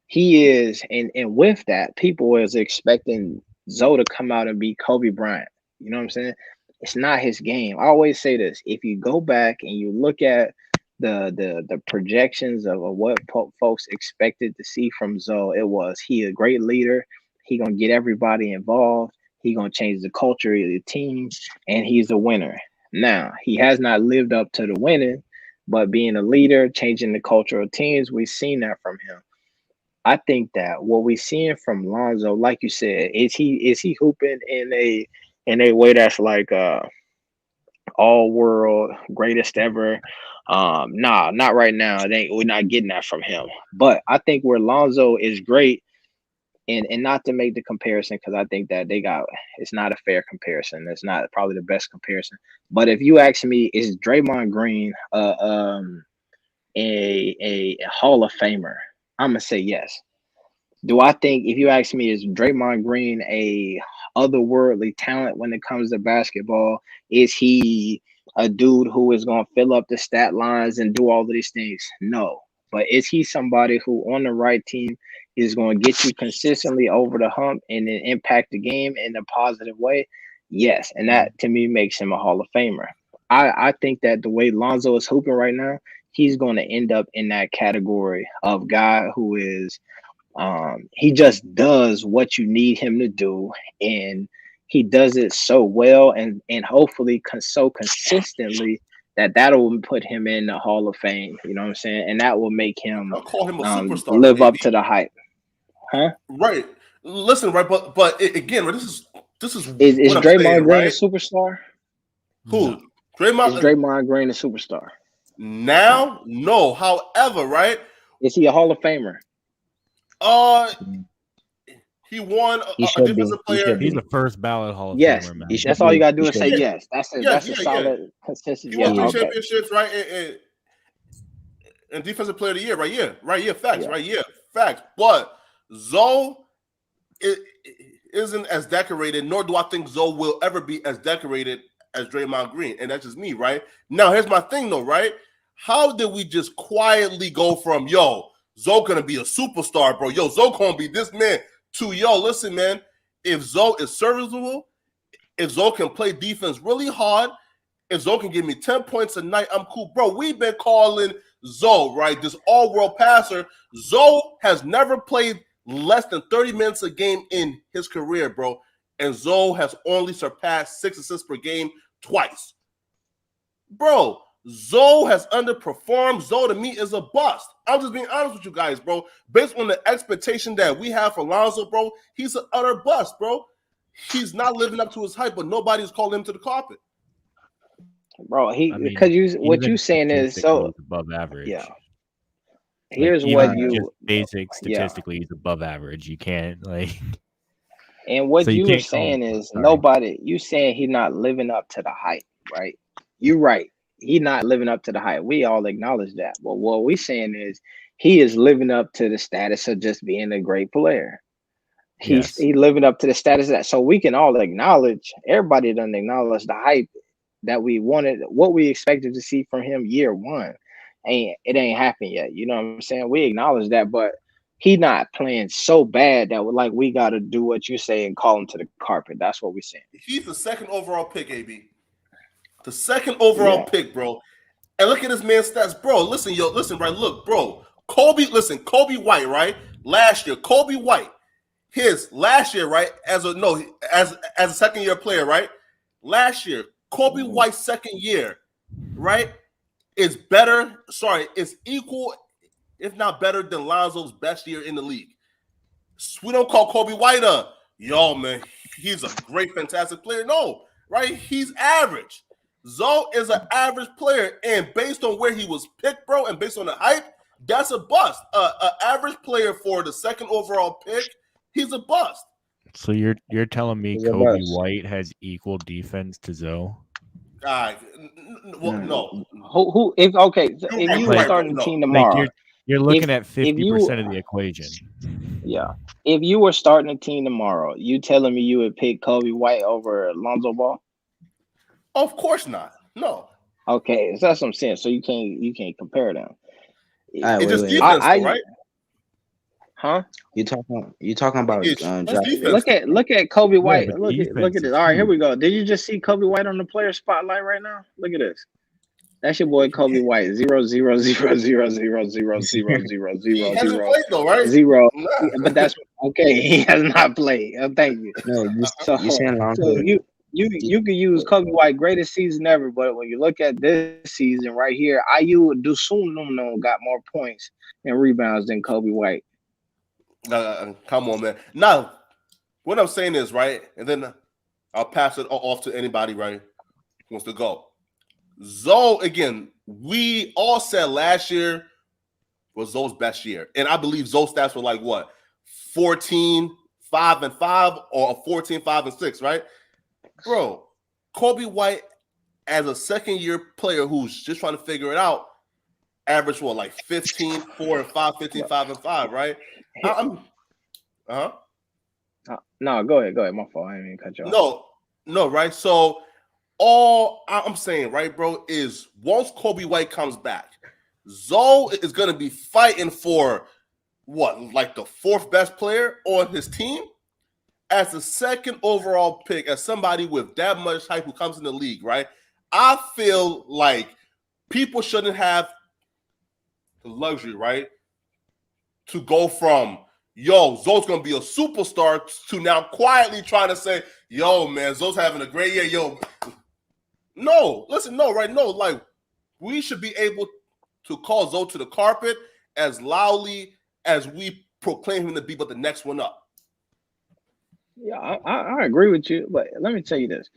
he is, and with that, people was expecting Zoe to come out and be Kobe Bryant. You know what I'm saying? It's not his game. I always say this: if you go back and you look at the projections of what folks expected to see from Zoe, it was he a great leader. He gonna get everybody involved. He gonna change the culture of the team, and he's a winner. Now he has not lived up to the winning, but being a leader, changing the culture of teams, we've seen that from him. I think that what we're seeing from Lonzo, like you said, is he hooping in a way that's like all world greatest ever. Nah, not right now. We're not getting that from him. But I think where Lonzo is great, and not to make the comparison because I think that it's not a fair comparison. It's not probably the best comparison. But if you ask me, is Draymond Green a Hall of Famer? I'm gonna say yes. Do I think if you ask me, is Draymond Green a otherworldly talent when it comes to basketball? Is he a dude who is going to fill up the stat lines and do all of these things? No. But is he somebody who on the right team is going to get you consistently over the hump and then impact the game in a positive way? Yes. And that to me makes him a Hall of Famer. I think that the way Lonzo is hooping right now, he's going to end up in that category of guy who is he just does what you need him to do, and he does it so well and hopefully so consistently that that'll put him in the Hall of Fame. You know what I'm saying? And that will make him I'll call him a superstar, live up maybe. to the hype. Huh? Right. Listen, right, but again, right, this is Is what I'm Draymond saying, Green a right? superstar? Who? No. Is Draymond Draymond Green a superstar? now? No. However, right? Is he a Hall of Famer? Uh, he won He a should be. defensive He player. should He's be. a first ballot Hall of Yes. Famer, man. He should That's all you be. gotta do He is should say be. yes. That's Yeah. a solid consensus. He Yes. won three Okay. championships, right? And defensive player of the year, right? Yeah, right. Yeah, facts, Yeah. right? Yeah, facts. But Zoe isn't as decorated, nor do I think Zoe will ever be as decorated as Draymond Green. And that's just me, right? Now, here's my thing, though, right? How did we just quietly go from, Zoe gonna be a superstar, bro? Zoe gonna be this man to, listen, man, if Zoe is serviceable, if Zoe can play defense really hard, if Zoe can give me 10 points a night, I'm cool. Bro, we've been calling Zoe, right? This all-world passer. Zoe has never played less than 30 minutes a game in his career, bro. And Zoe has only surpassed 6 assists per game twice. Bro, Zoe has underperformed. Zoe to me is a bust. I'm just being honest with you guys, bro. Based on the expectation that we have for Lonzo, bro, he's an utter bust, bro. He's not living up to his hype, but nobody's calling him to the carpet. bro. He I because mean, what even you saying is statistically, so he's above yeah. average. Like Here's what even just you basic yeah, statistically, he's above average. You can't like and so what you you were can't call him. saying is Sorry. nobody. You saying he not living up to the hype, right? You right. He not living up to the hype. We all acknowledge that. But what we saying is he is living up to the status of just being a great player. Yes. He living up to the status of that. So we can all acknowledge. Everybody doesn't acknowledge the hype that we wanted, what we expected to see from him year one. It ain't happened yet. You know what I'm saying? We acknowledge that, but he not playing so bad that like we got to do what you say and call him to the carpet. That's what we're saying. He's the second overall pick, AB. The second overall Yeah. pick, bro. And look at this man's stats, bro. Listen, right? Look, bro. Kobe White, right? Last year, Kobe White, his last year, right? As a second year player, right? Last year, Kobe White's second year, right? Is better. Sorry, is equal, if not better, than Lonzo's best year in the league. We don't call Kobe White yo, man, he's a great, fantastic player. No, right? He's average. Zoe is an average player, and based on where he was picked, bro, and based on the hype, that's a bust. An average player for the second overall pick, he's a bust. So you're telling me He's a Kobe bust. White has equal defense to Zoe? Well, no. Who if okay, so You're if right, you you're were right, bro. starting the No. team Like tomorrow, you're looking at if you 50% of the equation. yeah, if you were starting a team tomorrow, you telling me you would pick Kobe White over Lonzo Ball? Of course not. No. Okay, so that's what I'm saying. So you can't compare them. All right, It's just wait. defense, though, right? Huh? You talking about It's draft? defense, though. Look at Kobe Yeah, White. but Look defense at this. is All right, here huge. we go. Did you just see Kobe White on the player spotlight right now? Look at this. That's your boy Kobe White. 0 0 0 0 0 0 0 0 0 He 0 hasn't 0 played, though, right? 0. Nah. Yeah, but that's okay. He has not played. Thank you. No, So you saying Lonzo? you can use Kobe White greatest season ever, but when you look at this season right here, Ayu Dusunumno got more points and rebounds than Kobe White. Come on, man. Now, what I'm saying is, right, and then I'll pass it off to anybody, right, who wants to go. Zoe, again, we all said last year was Zoe's best year. And I believe Zoe's stats were like what? 14, 5, and 5, or 14, 5, and 6, right? Bro, Kobe White, as a second-year player who's just trying to figure it out, averaged what, like 15, 4, and 5, 15, 5, and 5, right? No, go ahead. My fault. I didn't mean to cut you off. No, right? So all I'm saying, right, bro, is once Kobe White comes back, Zoe is going to be fighting for what, like the fourth best player on his team as the second overall pick, as somebody with that much hype who comes in the league, right? I feel like people shouldn't have the luxury, right, to go from Zoe's gonna be a superstar to now quietly trying to say, yo, man, Zoe's having a great year. Yo, no, listen, no, right? No, like we should be able to call Zoe to the carpet as loudly as we proclaim him to be, but the next one up. Yeah, I agree with you, but let me tell you this.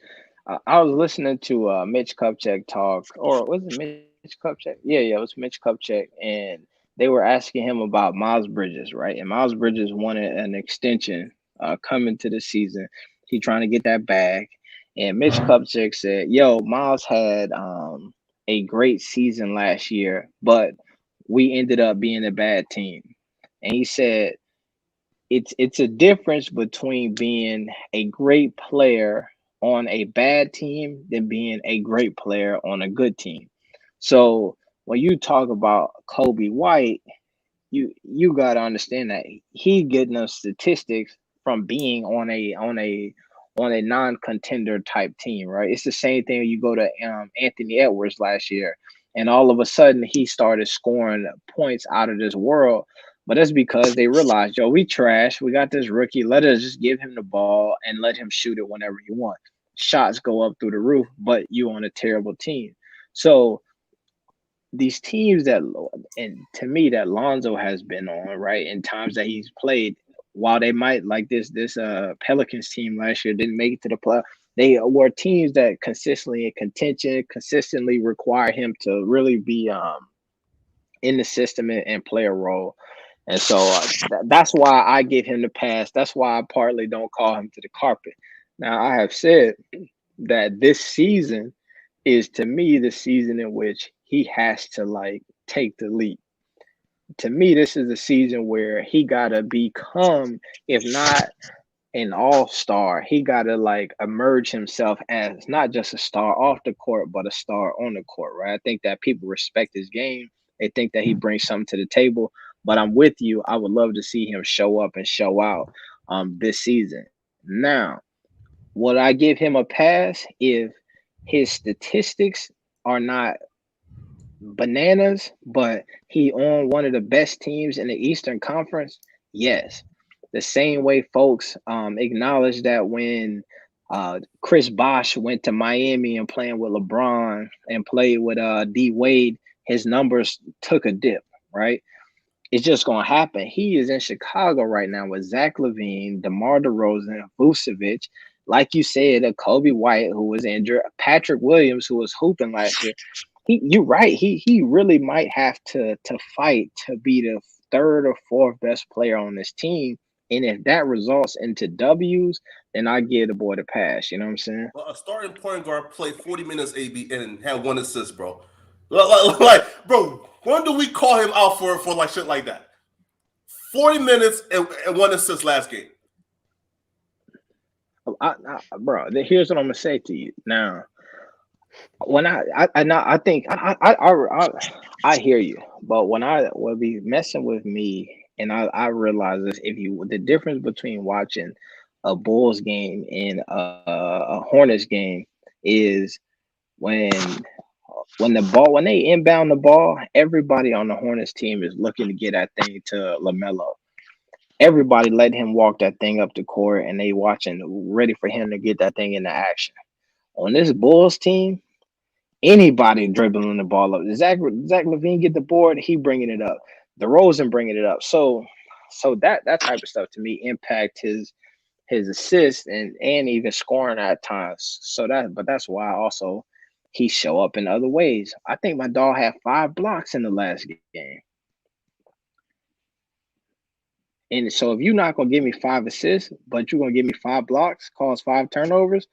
I was listening to Mitch Kupchak talk, or was it Mitch Kupchak? Yeah, it was Mitch Kupchak, and they were asking him about Miles Bridges, right? And Miles Bridges wanted an extension coming to the season. He trying to get that bag, and Mitch Kupchak said, "Yo, Miles had a great season last year, but we ended up being a bad team." And he said, it's a difference between being a great player on a bad team than being a great player on a good team. So when you talk about Kobe White, you got to understand that he getting those statistics from being on a non-contender type team, right? It's the same thing when you go to Anthony Edwards last year, and all of a sudden he started scoring points out of this world. But that's because they realized, yo, we trash. We got this rookie. Let us just give him the ball and let him shoot it whenever he wants. Shots go up through the roof, but you on a terrible team. So these teams that, and to me, that Lonzo has been on, right, in times that he's played, while they might like this Pelicans team last year didn't make it to the play, they were teams that consistently in contention, consistently require him to really be in the system and play a role. And so that's why I give him the pass. That's why I partly don't call him to the carpet. Now, I have said that this season is, to me, the season in which he has to like take the leap. To me, this is a season where he gotta become, if not an all-star, he gotta like emerge himself as not just a star off the court, but a star on the court, right? I think that people respect his game. They think that he brings something to the table. But I'm with you. I would love to see him show up and show out this season. Now, would I give him a pass if his statistics are not bananas, but he on one of the best teams in the Eastern Conference? Yes. The same way folks acknowledge that when Chris Bosh went to Miami and playing with LeBron and played with D Wade, his numbers took a dip, right? It's just going to happen. He is in Chicago right now with Zach LaVine, DeMar DeRozan, Vucevic, like you said, a Kobe White who was injured, Patrick Williams who was hooping last year. You're right. He really might have to fight to be the third or fourth best player on this team. And if that results into W's, then I give the boy the pass. You know what I'm saying? Well, a starting point guard played 40 minutes AB and had 1 assist, bro. Like, bro, when do we call him out for like shit like that? 40 minutes and 1 assist last game. Bro, here's what I'm gonna say to you now. When I think I hear you, but when I will be messing with me, and I realize this, the difference between watching a Bulls game and a Hornets game is when they inbound the ball, everybody on the Hornets team is looking to get that thing to LaMelo. Everybody let him walk that thing up the court, and they watching, ready for him to get that thing into action. On this Bulls team, anybody dribbling the ball up. Zach LaVine get the board, he bringing it up. DeRozan bringing it up. So that type of stuff to me impact his assists and even scoring at times. But that's why also he show up in other ways. I think my dog had 5 blocks in the last game. And so if you're not gonna give me 5 assists, but you're gonna give me 5 blocks, cause 5 turnovers,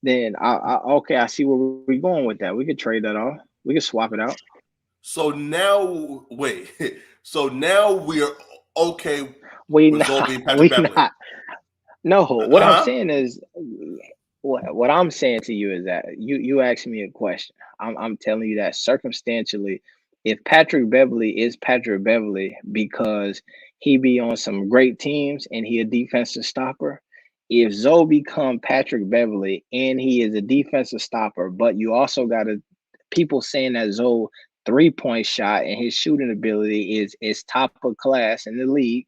then I see where we're going with that. We could trade that off. We could swap it out. So now, wait. So now we're okay We with not. being Patrick We Beverley. not. No. What I'm saying is, what I'm saying to you is that you asked me a question. I'm telling you that circumstantially, if Patrick Beverley is Patrick Beverley because he be on some great teams and he a defensive stopper, if Zoe become Patrick Beverley and he is a defensive stopper, but you also got people saying that Zoe 3-point shot and his shooting ability is top of class in the league.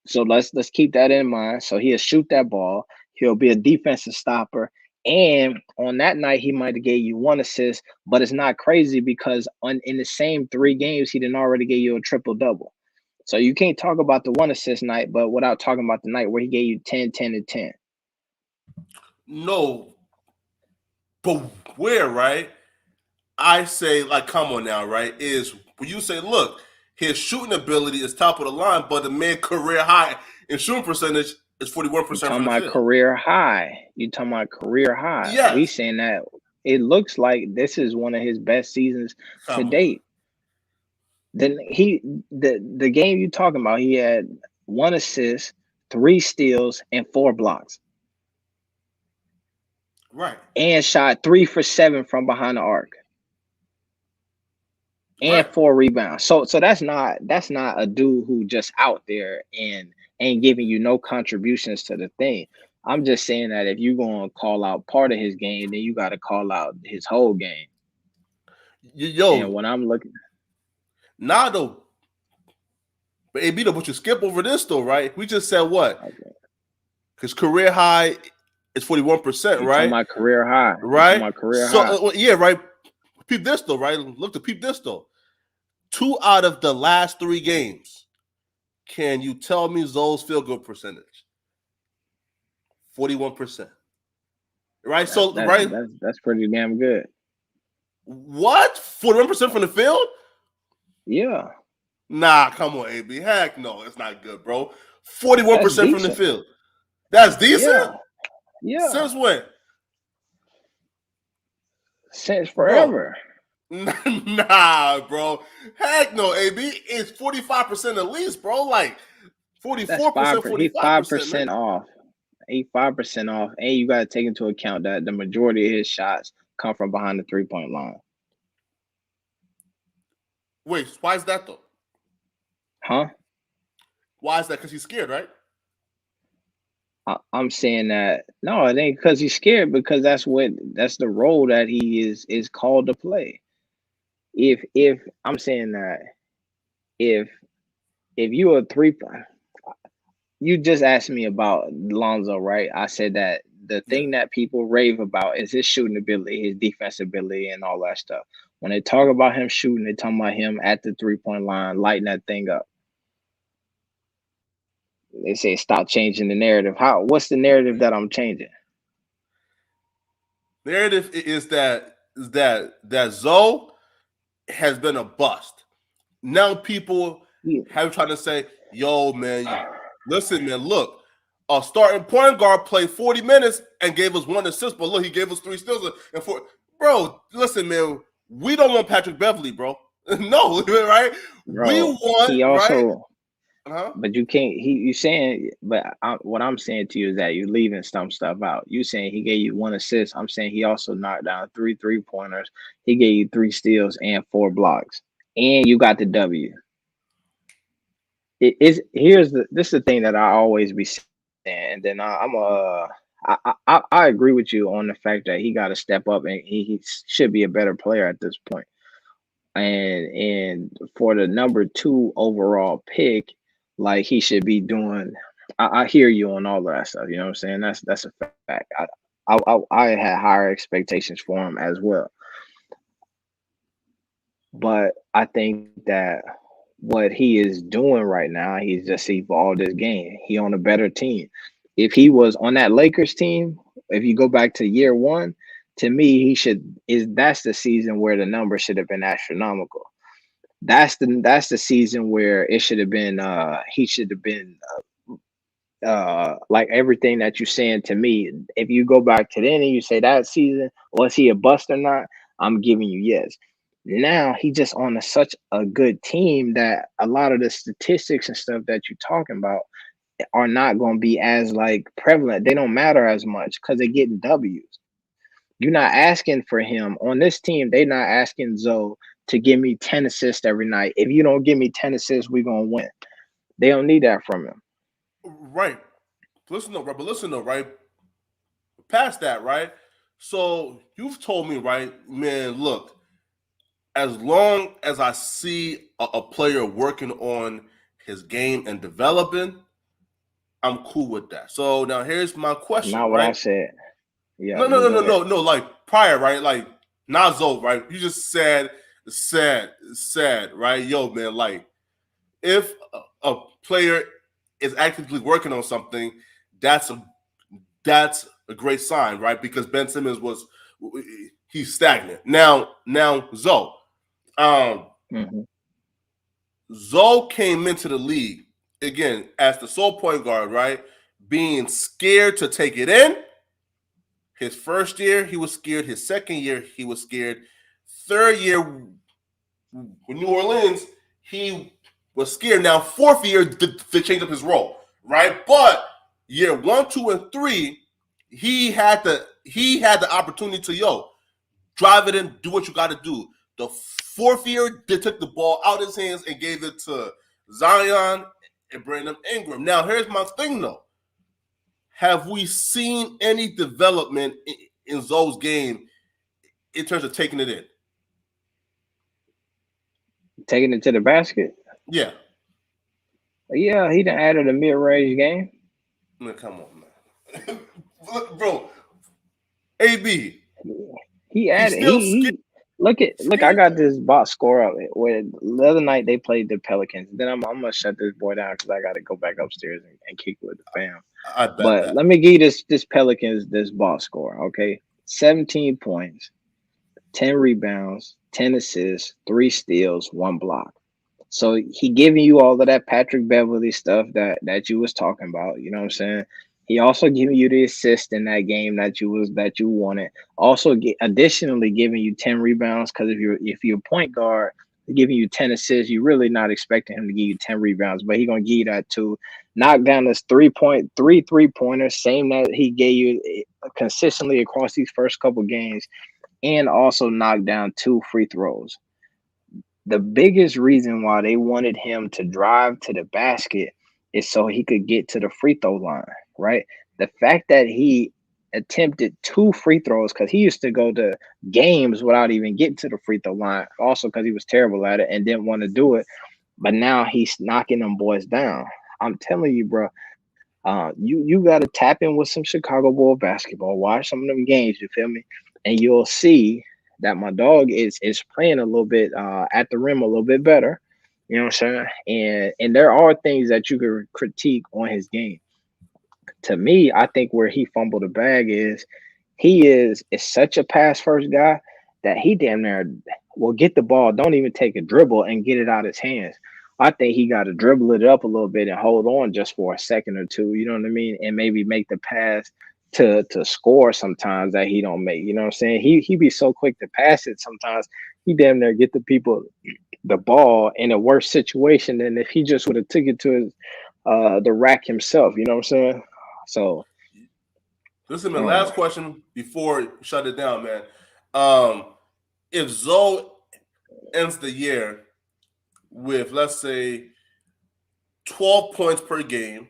So let's keep that in mind. So he'll shoot that ball. He'll be a defensive stopper. And on that night, he might have gave you 1 assist, but it's not crazy because in the same 3 games, he didn't already give you a triple-double. So you can't talk about the 1 assist night, but without talking about the night where he gave you 10, 10, and 10. No, but where, right? I say, like, come on now, right? Is when you say, look, his shooting ability is top of the line, but the man career high in shooting percentage is 41% You talking about career high. You talking about career high. Yes. We saying that it looks like this is one of his best seasons to date. Then the game you talking about, he had 1 assist, 3 steals, and 4 blocks. Right. And shot 3 for 7 from behind the arc. And 4 rebounds. So that's not a dude who just out there and ain't giving you no contributions to the thing. I'm just saying that if you're going to call out part of his game, then you got to call out his whole game. Yo, and when I'm looking, nah, though, but AB, but you skip over this though, right? We just said what? His career high is 41%, right? My career high, right? My career high. Yeah, right. Peep this though, right? Look to peep this though. 2 out of the last 3 games, can you tell me Zoe's field goal percentage? 41%. Right? That's pretty damn good. What? 41% from the field? Yeah. Nah, come on, AB. Heck no, it's not good, bro. 41% from the field. That's decent? Yeah. Since when? Since forever. Bro. Nah, bro. Heck no, AB. It's 45% at least, bro. Like 44%, 45%. He's 5% off. He's 5% off. And you got to take into account that the majority of his shots come from behind the 3-point line. Wait, why is that though? Huh? Why is that? Because he's scared, right? I'm saying that no, it ain't because he's scared, because that's the role that he is called to play. If I'm saying that if you are you just asked me about Lonzo, right? I said that the thing that people rave about is his shooting ability, his defensive ability, and all that stuff. When they talk about him shooting, they talking about him at the 3-point line, lighting that thing up. They say stop changing the narrative. What's the narrative that I'm changing? Narrative is that Zoe has been a bust. Now people have tried to say, yo, man, listen, man, look, a starting point guard played 40 minutes and gave us 1 assist, but look, he gave us 3 steals and 4. Bro, listen, man, we don't want Patrick Beverley, bro. No, right? Bro, we want, he also, right? Uh-huh. But you can't. You saying, but what I'm saying to you is that you're leaving some stuff out. You saying he gave you 1 assist. I'm saying he also knocked down 3 3-pointers. He gave you 3 steals and 4 blocks, and you got the W. This is the thing that I always be saying, and then I agree with you on the fact that he got to step up, and he should be a better player at this point. And for the number 2 overall pick, like he should be doing. I hear you on all of that stuff. You know what I'm saying? That's a fact. I had higher expectations for him as well, but I think that what he is doing right now, he's just evolved his game. He on a better team. If he was on that Lakers team, if you go back to year 1, to me, that's the season where the number should have been astronomical. That's the season where it should have been. He should have been like everything that you're saying to me. If you go back to then and you say that season, was he a bust or not? I'm giving you yes. Now he just on such a good team that a lot of the statistics and stuff that you're talking about are not going to be as like prevalent. They don't matter as much because they're getting W's. You're not asking for him on this team. They're not asking Zoe to give me 10 assists every night. If you don't give me 10 assists, we're going to win. They don't need that from him. Right. Listen though, right? Past that, right? So you've told me, right, man, look, as long as I see a player working on his game and developing, I'm cool with that. So now here's my question. Not what I said. Yeah. No. Like prior, right? Like not Zoe, right? You just said, right? Yo, man, like if a player is actively working on something, that's a great sign, right? Because Ben Simmons he's stagnant. Now Zoe. Zoe came into the league again as the sole point guard, right? Being scared to take it in. His first year, he was scared. His second year, he was scared. Third year, with New Orleans, he was scared. Now, fourth year, they changed up his role, right? But year 1, 2, and 3, he had the opportunity to drive it in, do what you got to do. The fourth year, they took the ball out of his hands and gave it to Zion and Brandon Ingram. Now, here's my thing, though. Have we seen any development in Zoe's game in terms of taking it in? Taking it to the basket? Yeah. Yeah, he done added a mid-range game. Man, come on, man. Bro, AB. He added. Look, I got this box score up. Where the other night they played the Pelicans. Then I'm gonna shut this boy down because I got to go back upstairs and kick it with the fam. I bet But that. let me give you this Pelicans this box score. Okay, 17 points, 10 rebounds, 10 assists, 3 steals, 1 block. So he giving you all of that Patrick Beverly stuff that you was talking about. You know what I'm saying? He also giving you the assist in that game that you wanted. Also, additionally giving you 10 rebounds because if you're a point guard, giving you 10 assists, you're really not expecting him to give you 10 rebounds, but he gonna give you that too. Knock down this 3-pointers, same that he gave you consistently across these first couple games, and also knock down 2 free throws. The biggest reason why they wanted him to drive to the basket is so he could get to the free throw line, right? The fact that he attempted 2 free throws because he used to go to games without even getting to the free throw line, also because he was terrible at it and didn't want to do it. But now he's knocking them boys down. I'm telling you, bro. You got to tap in with some Chicago Bull basketball. Watch some of them games. You feel me? And you'll see that my dog is playing a little bit at the rim a little bit better. You know what I'm saying? And there are things that you could critique on his game. To me, I think where he fumbled the bag is he is such a pass first guy that he damn near will get the ball, don't even take a dribble and get it out of his hands. I think he got to dribble it up a little bit and hold on just for a second or two. You know what I mean? And maybe make the pass to score sometimes that he don't make. You know what I'm saying? He be so quick to pass it sometimes. He damn near get the people the ball in a worse situation than if he just would have took it to his the rack himself. You know what I'm saying? So listen, man. Last question before we shut it down, man. If Zoe ends the year with, let's say, 12 points per game,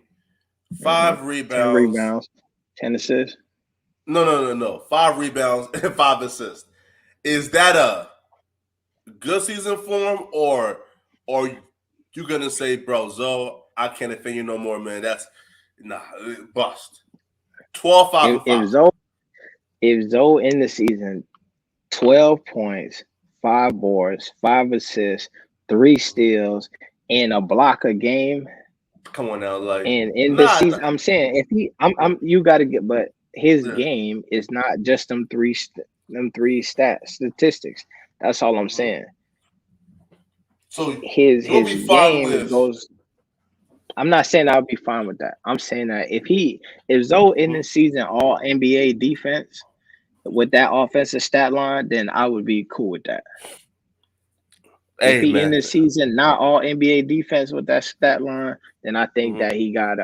5 rebounds, 10 rebounds, 10 assists. No. 5 rebounds and 5 assists. Is that a good season for him, or you gonna say, bro, Zoe, I can't defend you no more, man? That's bust. 12, 5, and 5. If Zoe in the season, 12 points, 5 boards, 5 assists, 3 steals, and a block a game. Come on now, like, and in the season, I'm saying if you got to get, but his game is not just them three statistics. That's all I'm saying. So his game goes. I'm not saying I'll be fine with that. I'm saying that if Zoe in the season all NBA defense with that offensive stat line, then I would be cool with that. If he in the season not all NBA defense with that stat line, then I think that he got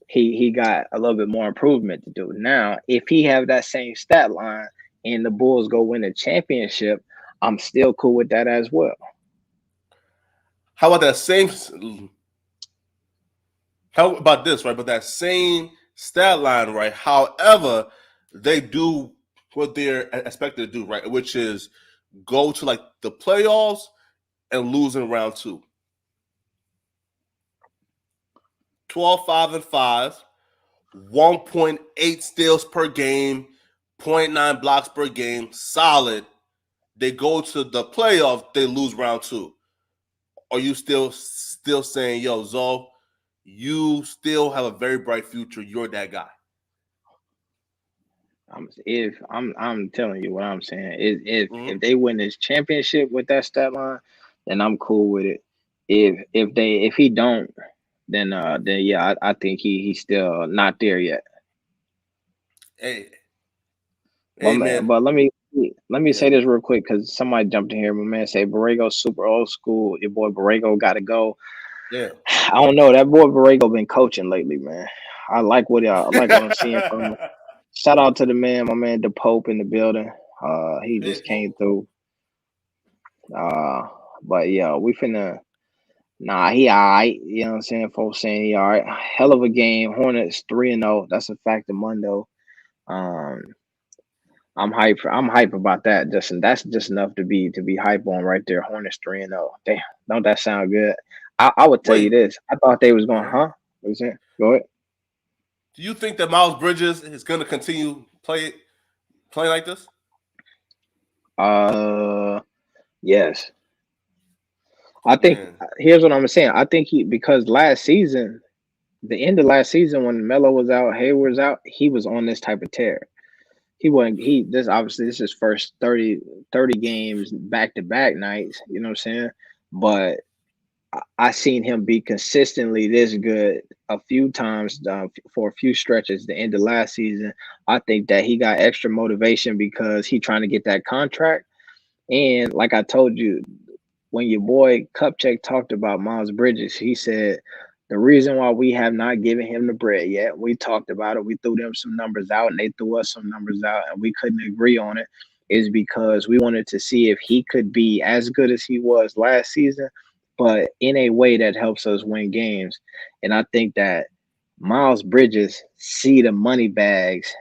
he got a little bit more improvement to do. Now, if he have that same stat line and the Bulls go win a championship, I'm still cool with that as well. How about that same? How about this, right? But that same stat line, right? However, they do what they're expected to do, right? Which is go to like the playoffs and lose in round 2. 12, 5, and 5, 1.8 steals per game, 0.9 blocks per game, solid. They go to the playoffs, they lose round 2. Are you still saying, yo, Zoe, you still have a very bright future? You're that guy. I'm telling you what I'm saying. If they win this championship with that stat line, then I'm cool with it. If he don't, then yeah, I think he's still not there yet. Hey, man. But let me say this real quick because somebody jumped in here. My man say Borrego's super old school. Your boy Borrego got to go. Yeah, I don't know. That boy Borrego been coaching lately, man. I like what I'm seeing from him. Shout out to the man, my man the Pope in the building. He just came through. But yeah, we finna. Nah, he alright. You know what I'm saying? Folks saying he alright. Hell of a game. Hornets 3-0. That's a fact of Mundo. I'm hype. I'm hype about that. That's just enough to be hype on right there. Hornets 3-0. Damn, don't that sound good? I would tell you this. I thought they was going. What was it? Go ahead. Do you think that Miles Bridges is going to continue playing like this? Yes. I think Man. here's what I'm saying. I think because last season, the end of last season when Melo was out, Hayward was out, he was on this type of tear. He wasn't this obviously this is his first 30 games back to back nights, you know what I'm saying? But I seen him be consistently this good a few times for a few stretches. The end of last season, I think that he got extra motivation because he trying to get that contract. And like I told you, when your boy Cupcheck talked about Miles Bridges, he said the reason why we have not given him the bread yet, we talked about it. We threw them some numbers out and they threw us some numbers out and we couldn't agree on it, is because we wanted to see if he could be as good as he was last season, but in a way that helps us win games. And I think that Miles Bridges see the money bags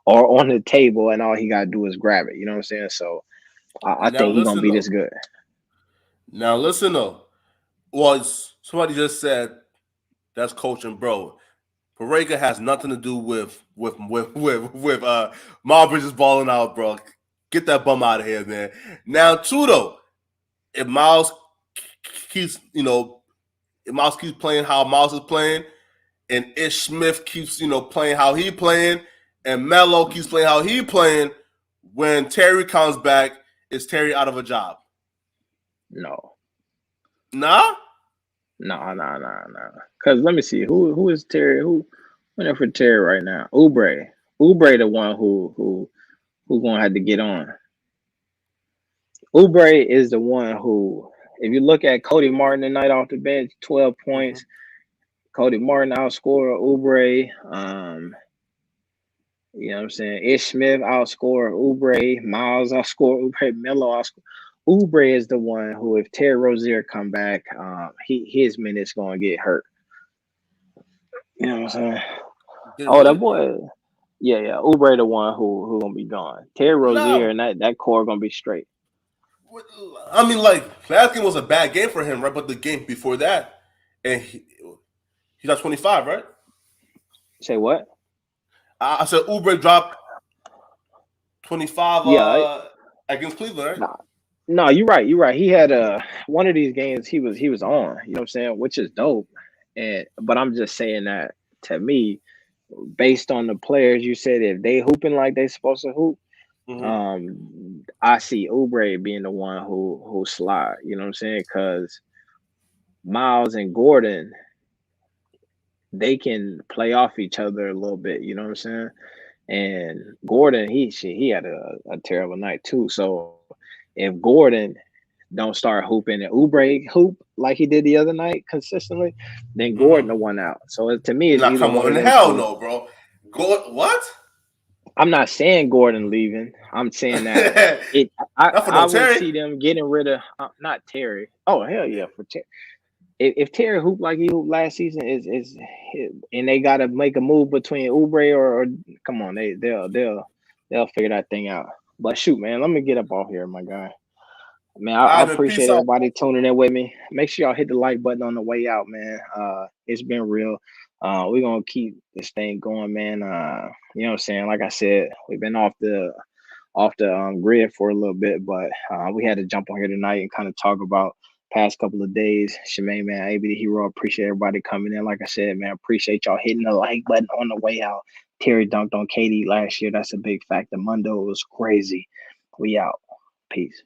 or on the table and all he got to do is grab it. You know what I'm saying? So I Now think he's going to listen be though. this good. Now listen though. Well, somebody just said that's coaching, bro. Parega has nothing to do with Miles Bridges balling out, bro. Get that bum out of here, man. Now, too though, if Miles keeps, if Miles keeps playing how Miles is playing, and Ish Smith keeps, playing how he playing, and Melo keeps playing how he playing, when Terry comes back, is Terry out of a job? No. Nah? No. Because let me see. Who is Terry? Who went for Terry right now? Oubre. Oubre the one who gonna have to get on. Oubre is the one who, if you look at Cody Martin tonight off the bench, 12 points. Cody Martin outscored Oubre. You know what I'm saying? Ish Smith outscored Oubre. Miles outscored Oubre. Melo outscored. Oubre is the one who, if Terry Rozier come back, his minutes gonna get hurt. You know what I'm saying? Oh, that boy. Yeah. Oubre the one who gonna be gone. Terry Rozier No. and that core gonna be straight. I mean, like, last game was a bad game for him, right? But the game before that, and he's at 25, right? Say what? I said Oubre dropped 25 Yeah. against Cleveland, right? No, you're right. You're right. He had one of these games he was on, you know what I'm saying, which is dope. But I'm just saying that, to me, based on the players you said, if they hooping like they supposed to hoop, I see Oubre being the one who slide, you know what I'm saying? Because Miles and Gordon, they can play off each other a little bit, you know what I'm saying? And Gordon, he had a terrible night too. So if Gordon don't start hooping and Oubre hoop like he did the other night consistently, then Gordon the one out. So to me, it's Nah, either come one of on. them Hell two. no, bro. What? I'm not saying Gordon leaving. I'm saying that Not for I no would Terry. see them getting rid of not Terry. Oh hell yeah, for Terry. If Terry hooped like he hooped last season, is and they got to make a move between Oubre or come on, they'll figure that thing out. But shoot, man, let me get up off here, my guy. Man, I All right, man. Peace appreciate out. everybody tuning in with me. Make sure y'all hit the like button on the way out, man. It's been real. We're gonna keep this thing going, man. You know what I'm saying? Like I said, we've been off the grid for a little bit, but we had to jump on here tonight and kind of talk about past couple of days. Shemaine, man, AB the Hero, appreciate everybody coming in. Like I said, man, appreciate y'all hitting the like button on the way out. Terry dunked on KD last year. That's a big factor. Mundo was crazy. We out. Peace.